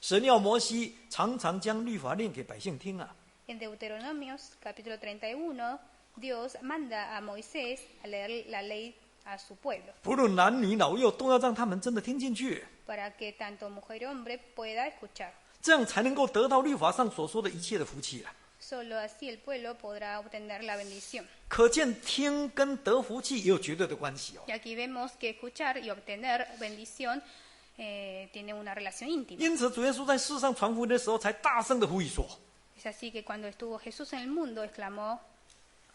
神要摩西常常将律法念给百姓听啊。 En Deuteronomios capítulo 31, Dios manda a Moisés a leer la ley a su pueblo, 不论男女老幼，都要让他们真的听进去， para que tanto mujer y hombre pueda escuchar. 这样才能够得到律法上所说的一切的福气啊。 Solo así el pueblo podrá obtener la bendición. 可见听跟得福气也有绝对的关系哦。 Y aquí vemos que escuchar y obtener bendición tienen una relación íntima. 因此，主耶稣在世上传福音的时候，才大声的呼吁说。 Es así que cuando estuvo Jesús en el mundo, exclamó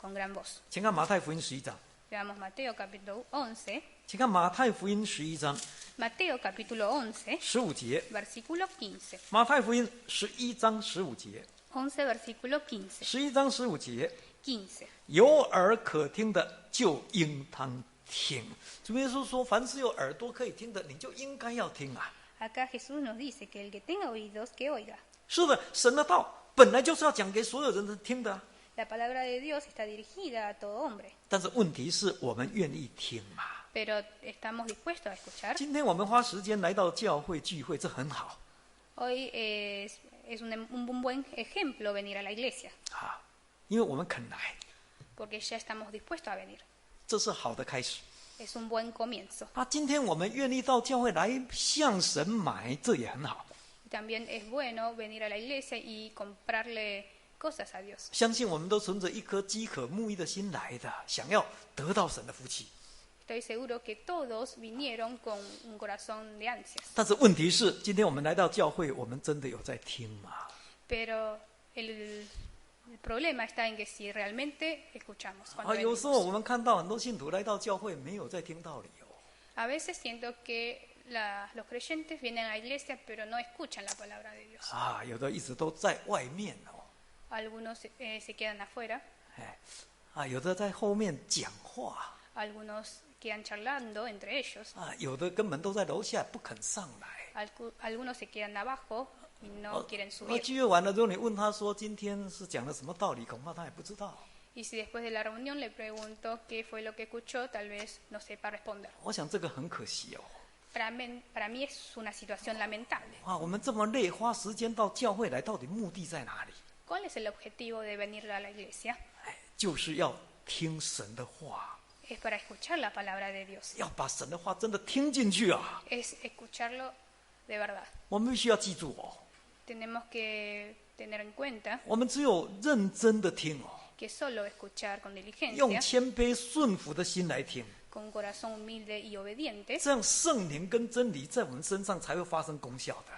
con gran voz. 请看马太福音11章， Veamos Mateo capítulo 11. 请看马太福音11章 Mateo capítulo 11, 15节， versículo 15. 马太福音11章15节11, versículo 15. ，11章15节， 15. 有耳可听的就应当听。主耶稣说，凡是有耳朵可以听的，你就应该要听啊。 Acá Jesús nos dice que el que tenga oídos, que oiga. 是的，神的道本来就是要讲给所有人听的啊， La palabra de Dios está dirigida a todo hombre, 但是问题是我们愿意听吗？ pero estamos dispuestos a escuchar. 今天我们花时间来到教会聚会，这很好 Hoy es un buen ejemplo venir a la iglesia, 啊，因为我们肯来， porque ya estamos dispuestos a venir. 这是好的开始。 Es un buen comienzo. 啊，今天我们愿意到教会来向神买，这也很好。 También es bueno venir a la iglesia y comprarle cosas a Dios. 相信我们都存着一颗饥渴慕义的心来的，想要得到神的福气。 Estoy seguro que todos vinieron con un corazón de ansias. 但是问题是，今天我们来到教会，我们真的有在听吗？ Pero el problema está en que si realmente escuchamos. Cuando 有 venimos. 时候我们看到很多信徒来到教会，没有在听道理哦。 A veces siento que los creyentes vienen a la iglesia pero no escuchan la palabra de Dios. 啊，有的一直都在外面哦， Algunos se quedan afuera, 哎，有的在后面讲话， algunos quedan charlando entre ellos, 啊，有的根本都在楼下不肯上来。 algunos se quedan abajo y no quieren 那 subir. 聚会完了之后，你问他说今天是讲了什么道理，恐怕他也不知道。 Y si después de la reunión le pregunto qué fue lo que escuchó, tal vez no sepa responder. 我想这个很可惜哦。 Para mí es una situación lamentable. 啊，我们这么累，花时间到教会来，到底目的在哪里？ ¿Cuál es el objetivo de venir a la iglesia? 哎，就是要听神的话， Es para escuchar la palabra de Dios. 要把神的话真的听进去啊！ Es escucharlo de verdad. 我们必须要记住哦， Tenemos que tener en cuenta 我们只有认真的听 que solo escuchar con 用 diligencia, 谦卑顺服的心来听， con un corazón humilde y obediente, 这样圣灵跟真理在我们身上才会发生功效的。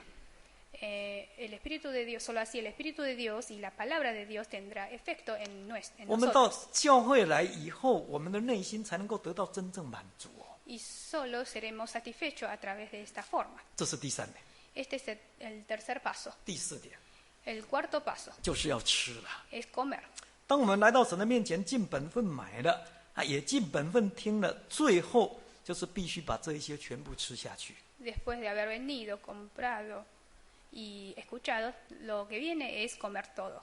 el Espíritu de Dios, solo así el Espíritu de Dios y la palabra de Dios tendrá efecto en 我们到 nosotros. 教会来以后，我们的内心才能够得到真正满足 Y solo seremos satisfechos a través de esta forma. 这是第三点。 Este es el tercer paso. 第四点 El cuarto paso 就是要吃了。 es comer. 当我们来到神的面前，尽本分买了也尽本分听了，最后就是必须把这一些全部吃下去。 Después de haber venido, comprado y escuchado, lo que viene es comer todo.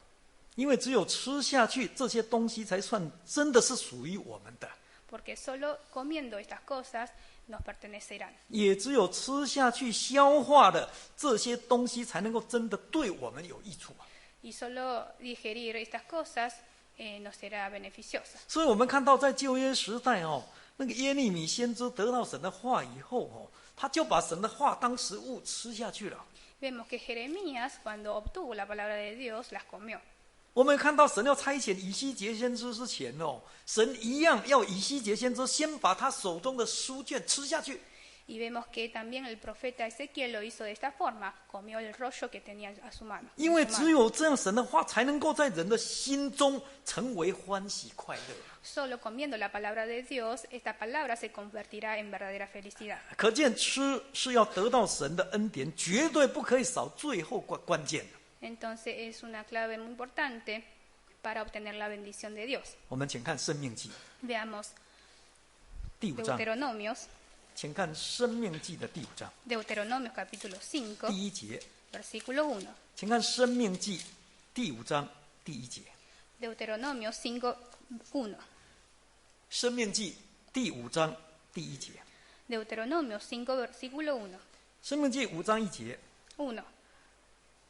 因为只有吃下去，这些东西才算真的是属于我们的。 Porque solo comiendo estas cosas nos pertenecerán. 也只有吃下去、消化了这些东西，才能够真的对我们有益处。 Y solo digerir estas cosas nos será beneficiosa. 所以我们看到在旧约时代那个耶利米先知得到神的话以后他就把神的话当食物吃下去了。 Vemos que Jeremías, cuando obtuvo la palabra de Dios, las comió. 我们看到神要差遣以西结先知之前神一样要以西结先知先把他手中的书卷吃下去。 Y vemos que también el profeta Ezequiel lo hizo de esta forma, comió el rollo que tenía a su mano. 因为只有这样，神的话才能够在人的心中成为欢喜快乐。 Solo comiendo la palabra de Dios, esta palabra se convertirá en verdadera felicidad. 可见吃是要得到神的恩典，绝对不可以少最后关键的。 Entonces es una clave muy importante para obtener la bendición de Dios. 我们请看《生命记》 Veamos 第5章， Deuteronomios, 请看《生命记》的第5章 Deuteronomios capítulo 5, 第1节， versículo 1. 请看《生命记》第5章第1节，《 Deuteronomios 5, 1. 生命记》第5章第1节， Deuteronomios 5, versículo 1. 《生命记》5章1节。 1.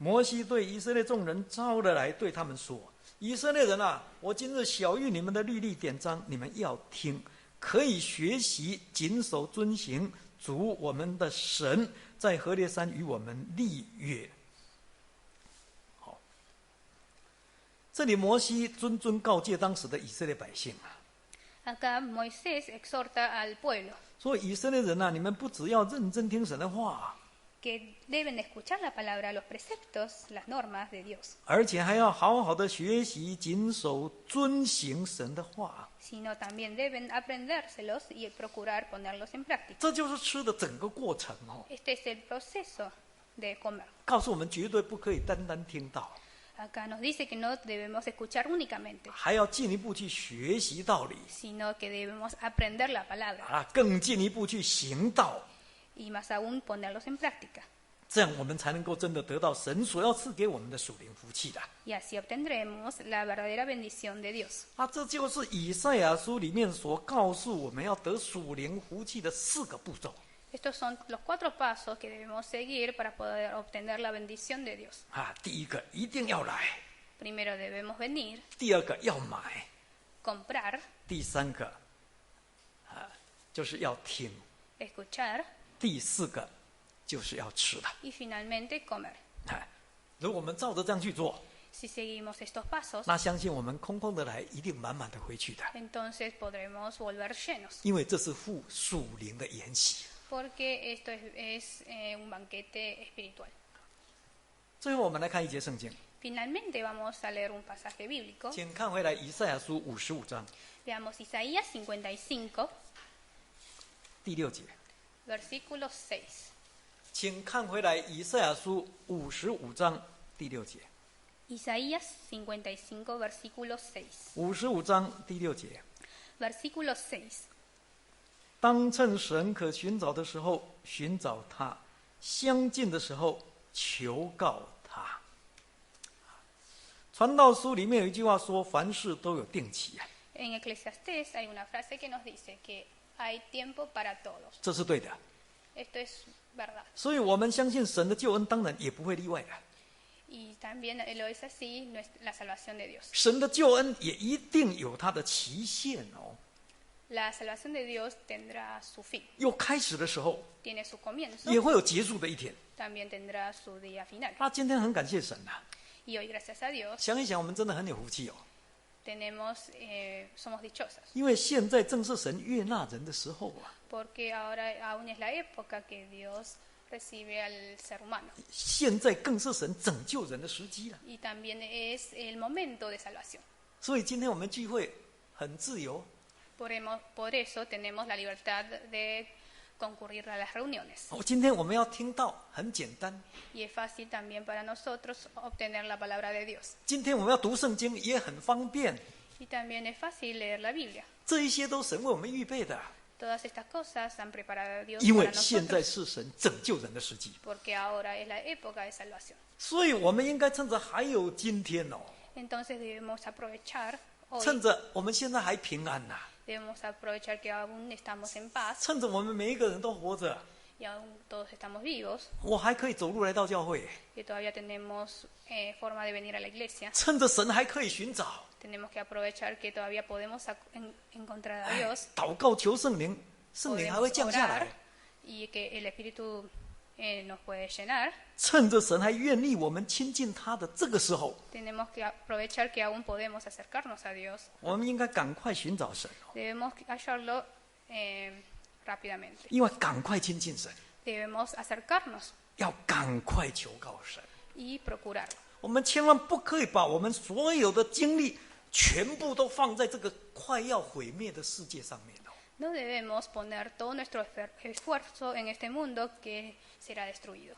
摩西对以色列众人招了来，对他们说：“以色列人啊，我今日晓谕你们的律例典章，你们要听，可以学习，谨守遵行。主我们的神在何烈山与我们立约。”好，这里摩西谆告诫当时的以色列百姓啊， Acá Moisés exhorta al pueblo 说以色列人啊，你们不只要认真听神的话， que deben escuchar la palabra, los preceptos, las normas de Dios, 而且还要好好的学习、谨守、遵行神的话。 sino también deben aprendérselos y procurar ponerlos en práctica. 这就是吃的整个过程 Este es el proceso de comer. 告诉我们绝对不可以单单听到， Acá nos dice que no debemos escuchar únicamente, 还要进一步去学习道理 sino que debemos aprender la palabra 更进一步去行道， y más aún ponerlos en práctica. 这样我们才能够真的得到神所要赐给我们的属灵福气的 Y así obtendremos la verdadera bendición de Dios. 这就是以赛亚书里面所告诉我们要得属灵福气的4个步骤 Estos son los 4 pasos que debemos seguir para poder obtener la bendición de Dios. 第一个一定要来， Primero debemos venir, 第二个要买， comprar, 第三个就是要听， escuchar 第4个就是要吃的。 y finalmente comer. 如果我们照着这样去做， Si seguimos estos pasos, 那相信我们空空的来，一定满满的回去的， entonces podremos volver llenos, 因为这是父属灵的筵席。 porque esto es un banquete espiritual. 最后我们来看一节圣经， Finalmente vamos a leer un pasaje bíblico. 请看回来以赛亚书55章 Veamos Isaías 55, 第6节， versículo 6. 请看回来以赛亚书55章第6节， Isaías 55, versículo 6. 55章第6节， Versículo 6. 当趁神可寻找的时候寻找他，相近的时候求告他。传道书里面有一句话说：“凡事都有定期。” En Eclesiastés hay una frase que nos dice que hay tiempo para todos. 这是对的。 Esto es verdad. 所以我们相信神的救恩，当然也不会例外的。 Y también lo es así la salvación de Dios. 神的救恩也一定有它的期限La salvación de Dios tendrá su fin, 有开始的时候， tiene su comienzo, 也会有结束的一天。 también tendrá su día final. 那今天很感谢神啊， Y hoy, gracias a Dios, 想一想，我们真的很有福气哦， somos dichosas, 因为现在正是神悦纳人的时候啊， porque ahora aún es la época que Dios recibe al ser humano. 现在更是神拯救人的时机了。 Y también es el momento de salvación. 所以今天我们聚会很自由， Por eso tenemos la libertad de concurrir a las reuniones. 今天我们要听到很简单， Y es fácil también para nosotros obtener la palabra de Dios. 今天我们要读圣经也很方便， Y también es fácil leer la Biblia. 这一些都神为我们预备的， Todas estas cosas han preparado Dios 因 para 为现在 nosotros, 是神拯救人的时机， porque ahora es la época de salvación. 所以我们应该趁着还有今天哦， Entonces debemos aprovechar hoy, 趁着我们现在还平安呐、 debemos aprovechar que aún estamos en paz 趁着我们每一个人都活着， y aún todos estamos vivos, 我还可以走路来到教会， que todavía tenemos forma de venir a la iglesia. 趁着神还可以寻找， Tenemos que aprovechar que todavía podemos encontrar a Dios, 祷告求圣灵，圣灵还会 podemos 降下 orar 来。 y que el Espíritu nos puede llenar. 趁着神还愿意我们亲近他的这个时候， Tenemos que aprovechar que aún podemos acercarnos a Dios. 我们应该赶快寻找神， Debemos hallarlo rápidamente. 因为赶快亲近神， Debemos acercarnos 要赶快求告神。 y procurarlo. 我们千万不可以把我们所有的精力全部都放在这个快要毁灭的世界上面哦。 No debemos poner todo nuestro esfuerzo en este mundo que será destruido,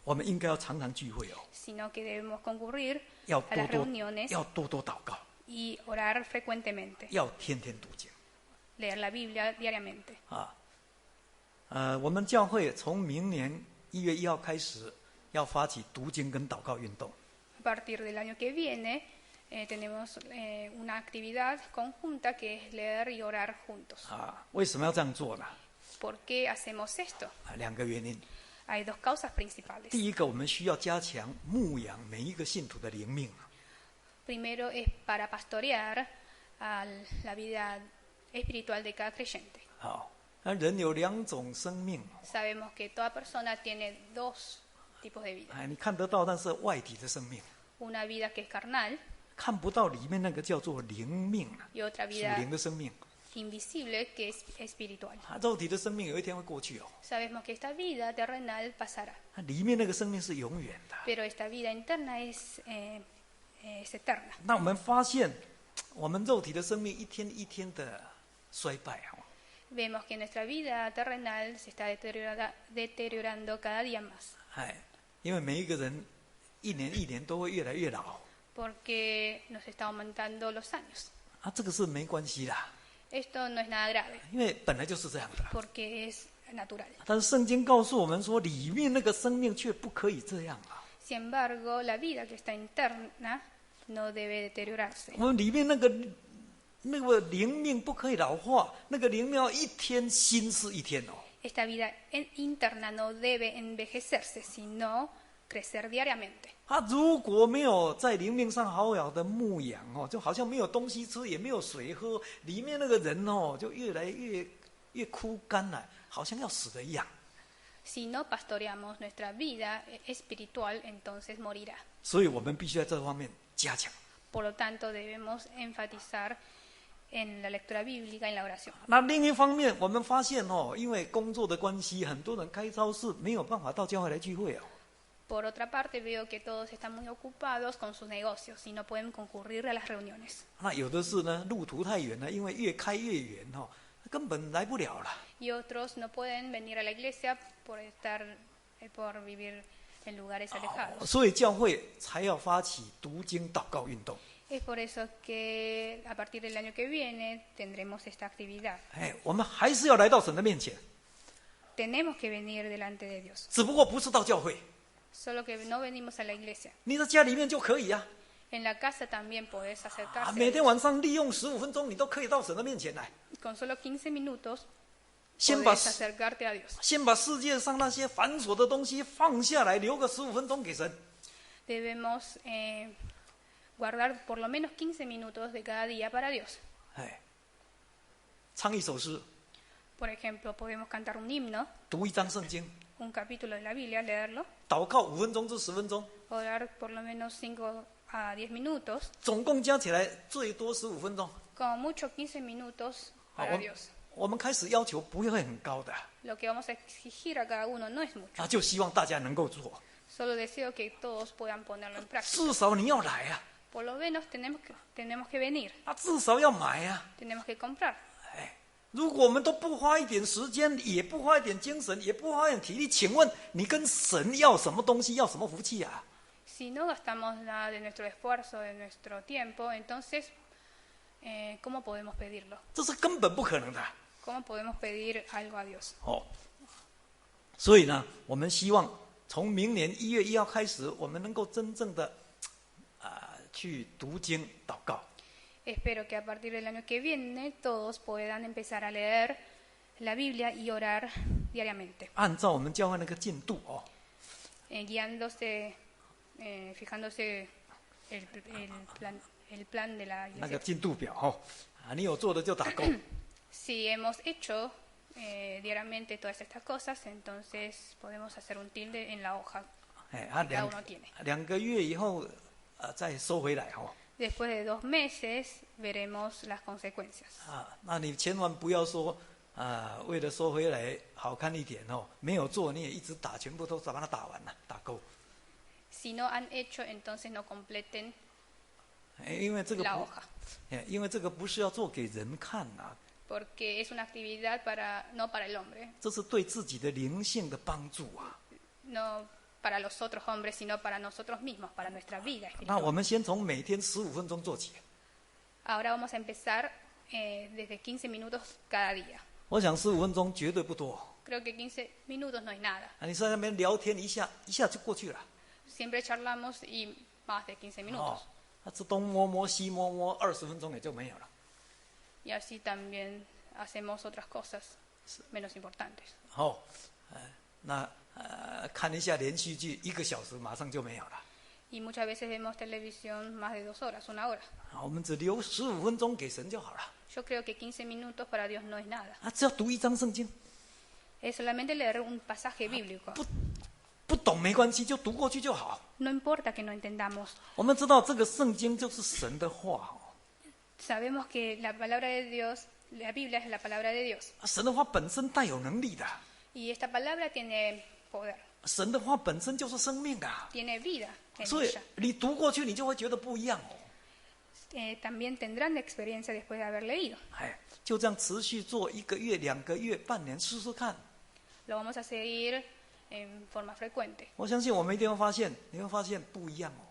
我们应该要常常聚会哦， sino que debemos concurrir 要 a 多 las 多 reuniones 要多多祷告， y orar frecuentemente, 要天天读经 leer la Biblia diariamente. 啊。我们教会从明年1月1号开始要发起读经跟祷告运动。 A partir del año que viene tenemos una actividad conjunta que es leer y orar juntos. 为什么要这样做呢？ ¿Por qué hacemos esto? 2个原因。 Hay dos causas principales. 第一个，我们需要加强牧养每一个信徒的灵命。 Primero es para pastorear a la vida espiritual de cada creyente. 好，那人有2种生命， Sabemos que toda persona tiene dos tipos de vida. 你看得到，但是外体的生命 Una vida que es carnal 看不到，里面那个叫做灵命， y otra 属 vida 灵的生命。 invisible que es espiritual. 肉体的生命有一天会过去哦， Sabemos que esta vida terrenal pasará, 里面那个生命是永远的。 pero esta vida interna es eterna. 那我们发现，我们肉体的生命一天一天的衰败哦。 Vemos que nuestra vida terrenal se está deteriorando cada día más, 因为每一个人一年一年都会越来越老 porque nos está aumentando los años. 这个是没关系啦， Esto no es nada grave, 因为本来就是这样的。 porque es natural. 但是圣经告诉我们说，里面那个生命却不可以这样啊。 Sin embargo, la vida que está interna no debe deteriorarse. 我们里面那个灵命不可以老化，那个灵命要一天新似一天哦。 Esta vida interna no debe envejecerse, sino crecer diariamente. 如果没有在灵命上好好的牧养哦，就好像没有东西吃，也没有水喝，里面那个人哦，就越来越枯干了，好像要死的一样。 Si no pastoreamos nuestra vida espiritual, entonces morirá. 所以我们必须在这方面加强。 Por lo tanto, debemos enfatizar en la lectura bíblica y en la oración. 那另一方面，我们发现哦，因为工作的关系，很多人开超市没有办法到教会来聚会哦。 Por otra parte, veo que todos están muy ocupados con sus negocios y no pueden concurrir a las reuniones. 那有的是呢，路途太远了，因为越开越远哦，根本来不了了。 Y otros no pueden venir a la iglesia por vivir en lugares alejados. 所以教会才要发起读经祷告运动。 Es por eso que a partir del año que viene tendremos esta actividad. 我们还是要来到神的面前， Tenemos que venir delante de Dios. 只不过不是到教会， Solo que no venimos a la iglesia. 你在家里面就可以啊。 En la casa también podés acercarse. 每天晚上利用15分钟，你都可以到神的面前来。 Con solo 15 minutos 先把 podés acercarte a Dios. 先把世界上那些繁琐的东西放下来，留个15分钟给神。 Debemos guardar por lo menos 15 minutos de cada día para Dios. 唱一首诗， Por ejemplo, podemos cantar un himno, 读一章圣经， un capítulo de la Biblia, leerlo, 祷告5分钟至10分钟， orar por lo menos 5 a 10 minutos, 总共加起来最多15分钟。 como mucho 15 minutos 好， para Dios. 我们开始要求不会很高的， Lo que vamos a exigir a cada uno no es mucho. 就希望大家能够做， Solo deseo que todos puedan ponerlo en práctica. 至少你要来啊， Por lo menos tenemos que venir, 至少要买啊。 tenemos que comprar. 如果我们都不花一点时间，也不花一点精神，也不花一点体力，请问你跟神要什么东西，要什么福气啊？ Si no gastamos nada de nuestro esfuerzo, de nuestro tiempo, entonces, ¿cómo podemos pedirlo? 这是根本不可能的。 ¿Cómo podemos pedir algo a Dios? 哦，所以呢，我们希望从明年1月1号开始，我们能够真正的去读经祷告。 Espero que a partir del año que viene todos puedan empezar a leer la Biblia y orar diariamente, 按照我们教会那个进度哦， guiándose, fijándose el plan de la 那个 iglesia. 进度表哦，你有做的就打勾。 Si hemos hecho diariamente todas estas cosas, entonces podemos hacer un tilde en la hoja 哎， que cada uno tiene. 2个月以后再收回来哦。 Después de 2 meses veremos las consecuencias. 那你千万不要说为了收回来好看一点哦，没有做你也一直打，全部都把它打完了，打勾。 Si no han hecho, entonces no completen 因为这个 la 不， hoja, 因为这个不是要做给人看啊， porque es una actividad no para el hombre, 这是对自己的灵性的帮助啊。 no para los otros hombres, sino para nosotros mismos, para nuestra vida 那我 espiritual. 们先从每天15分钟做起。 Ahora vamos a empezar desde 15 minutos cada día. 我想15分钟绝对不多。 Creo que 15 minutos no es nada. 你在那边聊天一下就过去了。 Siempre charlamos y más de 15 minutos. 这东摸摸西摸摸，20分钟也就没有了。 Y así también hacemos otras cosas menos importantes. 那看一下连续剧1个小时，马上就没有了。 Y muchas veces vemos televisión más de 2 horas, 1 hora. 我们只留15分钟给神就好了。 Yo creo que 15 minutos para Dios no es nada. 只要读1章圣经， Es solamente leer un pasaje bíblico. 不懂没关系，就读过去就好。 No importa que no entendamos. 我们知道这个圣经就是神的话哦， Sabemos que la palabra de Dios, la Biblia es la palabra de Dios. 神的话本身带有能力的， Y esta palabra tiene poder, 神的话本身就是生命啊。 tiene vida en 所以 ella. 你读过去，你就会觉得不一样哦。 También tendrán la experiencia después de haber leído. 就这样持续做1个月、2个月、半年，试试看。 Lo vamos a seguir en forma frecuente. 我相信我们一定会发现，你会发现不一样哦。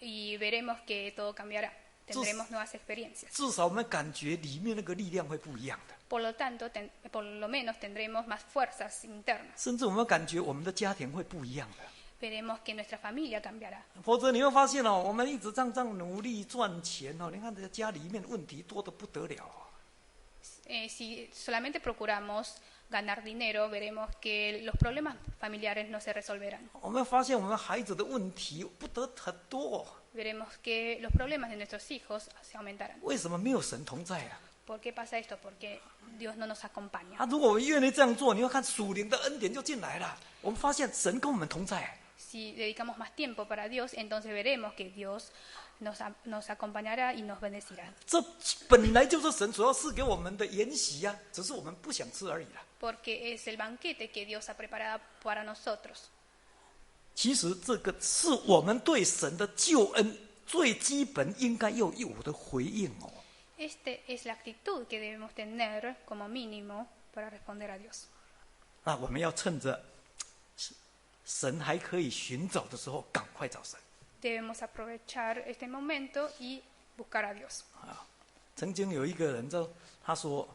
Y veremos que todo cambiará. Tendremos nuevas experiencias. 至少我们感觉里面那个力量会不一样的， Por lo tanto, por lo menos tendremos más fuerzas internas. 甚至我们感觉我们的家庭会不一样的。 Veremos que nuestra familia cambiará. 否则你会发现哦，我们一直这样努力赚钱哦，你看这家里面问题多得不得了啊。 Si solamente procuramos ganar dinero, veremos que los problemas familiares no se resolverán. 我们发现我们孩子的问题不得很多哦， Veremos que los problemas de nuestros hijos se aumentarán. 为什么没有神同在啊？ ¿Por qué pasa esto? Porque Dios no nos acompaña. 如果我们愿意这样做，你会看属灵的恩典就进来了。我们发现神跟我们同在。 Si dedicamos más tiempo para Dios, entonces veremos que Dios nos acompañará y nos bendecirá. 这本来就是神所要赐给我们的筵席呀，只是我们不想吃而已啦。 Porque es el banquete que Dios ha preparado para nosotros. 其实这个是我们对神的救恩最基本应该要有的回应哦。 Esta es la actitud que debemos tener como mínimo para responder a Dios. 那我们要趁着神还可以寻找的时候，赶快找神。 Debemos aprovechar este momento y buscar a Dios. 曾经有一个人他说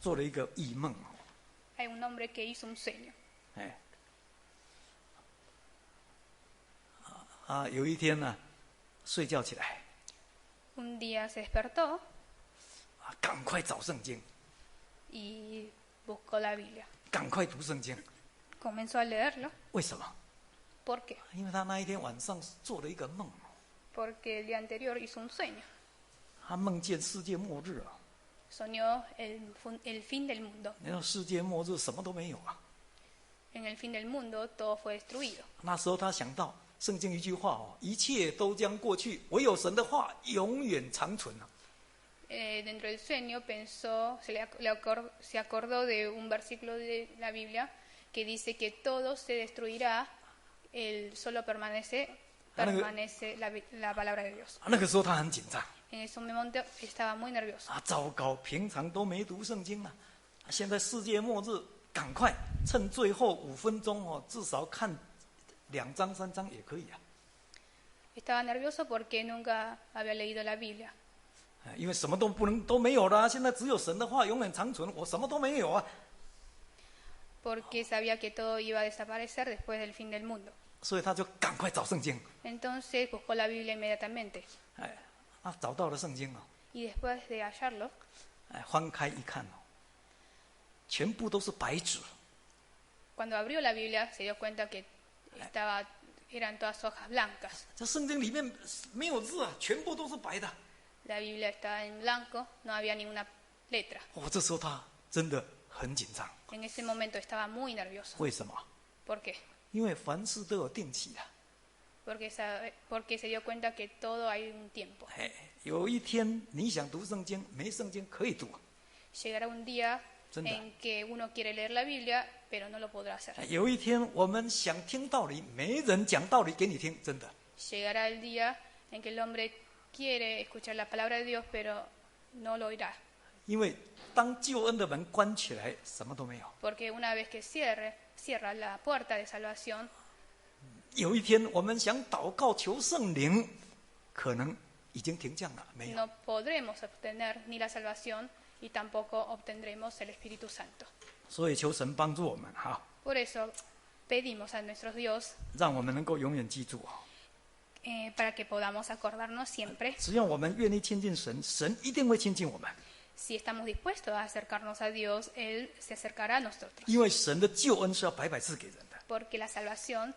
做了一个异梦， Hay un hombre que hizo un sueño. 有一天呢，睡觉起来， Un día se despertó 赶快找圣经， y buscó la Biblia. 赶快读圣经。 Comenzó a leerlo. 为什么？ ¿Por qué? 因为他那一天晚上做了一个梦， Porque el día anterior hizo un sueño. 他梦见世界末日啊。 Soñó el fin del mundo. 然后世界末日什么都没有啊。 En el fin del mundo todo fue destruido. 那时候他想到圣经一句话哦，一切都将过去，唯有神的话永远长存啊。Dentro del sueño pensó, se acordó de un versículo de la Biblia que dice que todo se destruirá, solo permanece la palabra de Dios. 那个时候他很紧张 En ese momento estaba muy nervioso. 啊，糟糕，平常都没读圣经啊，现在世界末日，赶快趁最后5分钟哦，至少看2章3章也可以啊。 Estaba nervioso porque nunca había leído la Biblia. 因为什么都没有了、现在只有神的话永远长存，我什么都没有啊。 Porque sabía que todo iba a desaparecer después del fin del mundo. 所以他就赶快找圣经， Entonces buscó la Biblia inmediatamente. 找到了圣经哦， Y después de hallarlo, 翻开一看哦，全部都是白纸， cuando abrió la Biblia se dio cuenta que eran todas hojas blancas. 这圣经里面没有字啊，全部都是白的。 La Biblia estaba en blanco, no había ninguna letra. 这时候他真的很紧张， En ese momento estaba muy nervioso. 为什么？ ¿Por qué? 因为凡事都有定期的。 Porque se dio cuenta que todo hay un tiempo. 有一天你想读圣经，没圣经可以读。 Llegará un día 真的。 en que uno quiere leer la Biblia, pero no lo podrá hacer. 有一天我们想听道理，没人讲道理给你听，真的。 Llegará el día en que el hombre quiere escuchar la palabra de Dios, pero no lo oirá. 因为当救恩的门关起来，什么都没有。 Porque una vez que cierra la puerta de salvación, 有一天我们想祷告求圣灵，可能已经停降了，没有。 no podremos obtener ni la salvación y tampoco obtendremos el Espíritu Santo. 所以求神帮助我们哈， Por eso pedimos a nuestro Dios 让我们能够永远记住。 para que podamos acordarnos siempre. 只要我们愿意亲近神，神一定会亲近我们。 Si estamos dispuestos a acercarnos a Dios, Él se acercará a nosotros. 因为神的救恩是要白白赐给人的。 Porque la salvación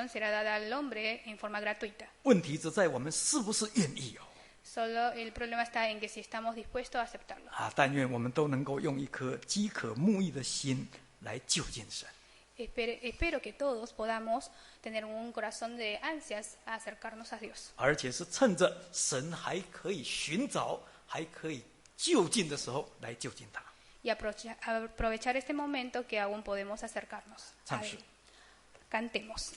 será dada al hombre en forma gratuita. 问题只在我们是不是愿意哦。 Solo el problema está en que si estamos dispuestos a aceptarlo. 但愿我们都能够用一颗饥渴慕义的心来就近神。 Espero que todos podamos tener un corazón de ansias a acercarnos a Dios. 而且是趁着神还可以寻找、还可以就近的时候来就近他。 Y aprovechar este momento que aún podemos acercarnos a Él. Cantemos.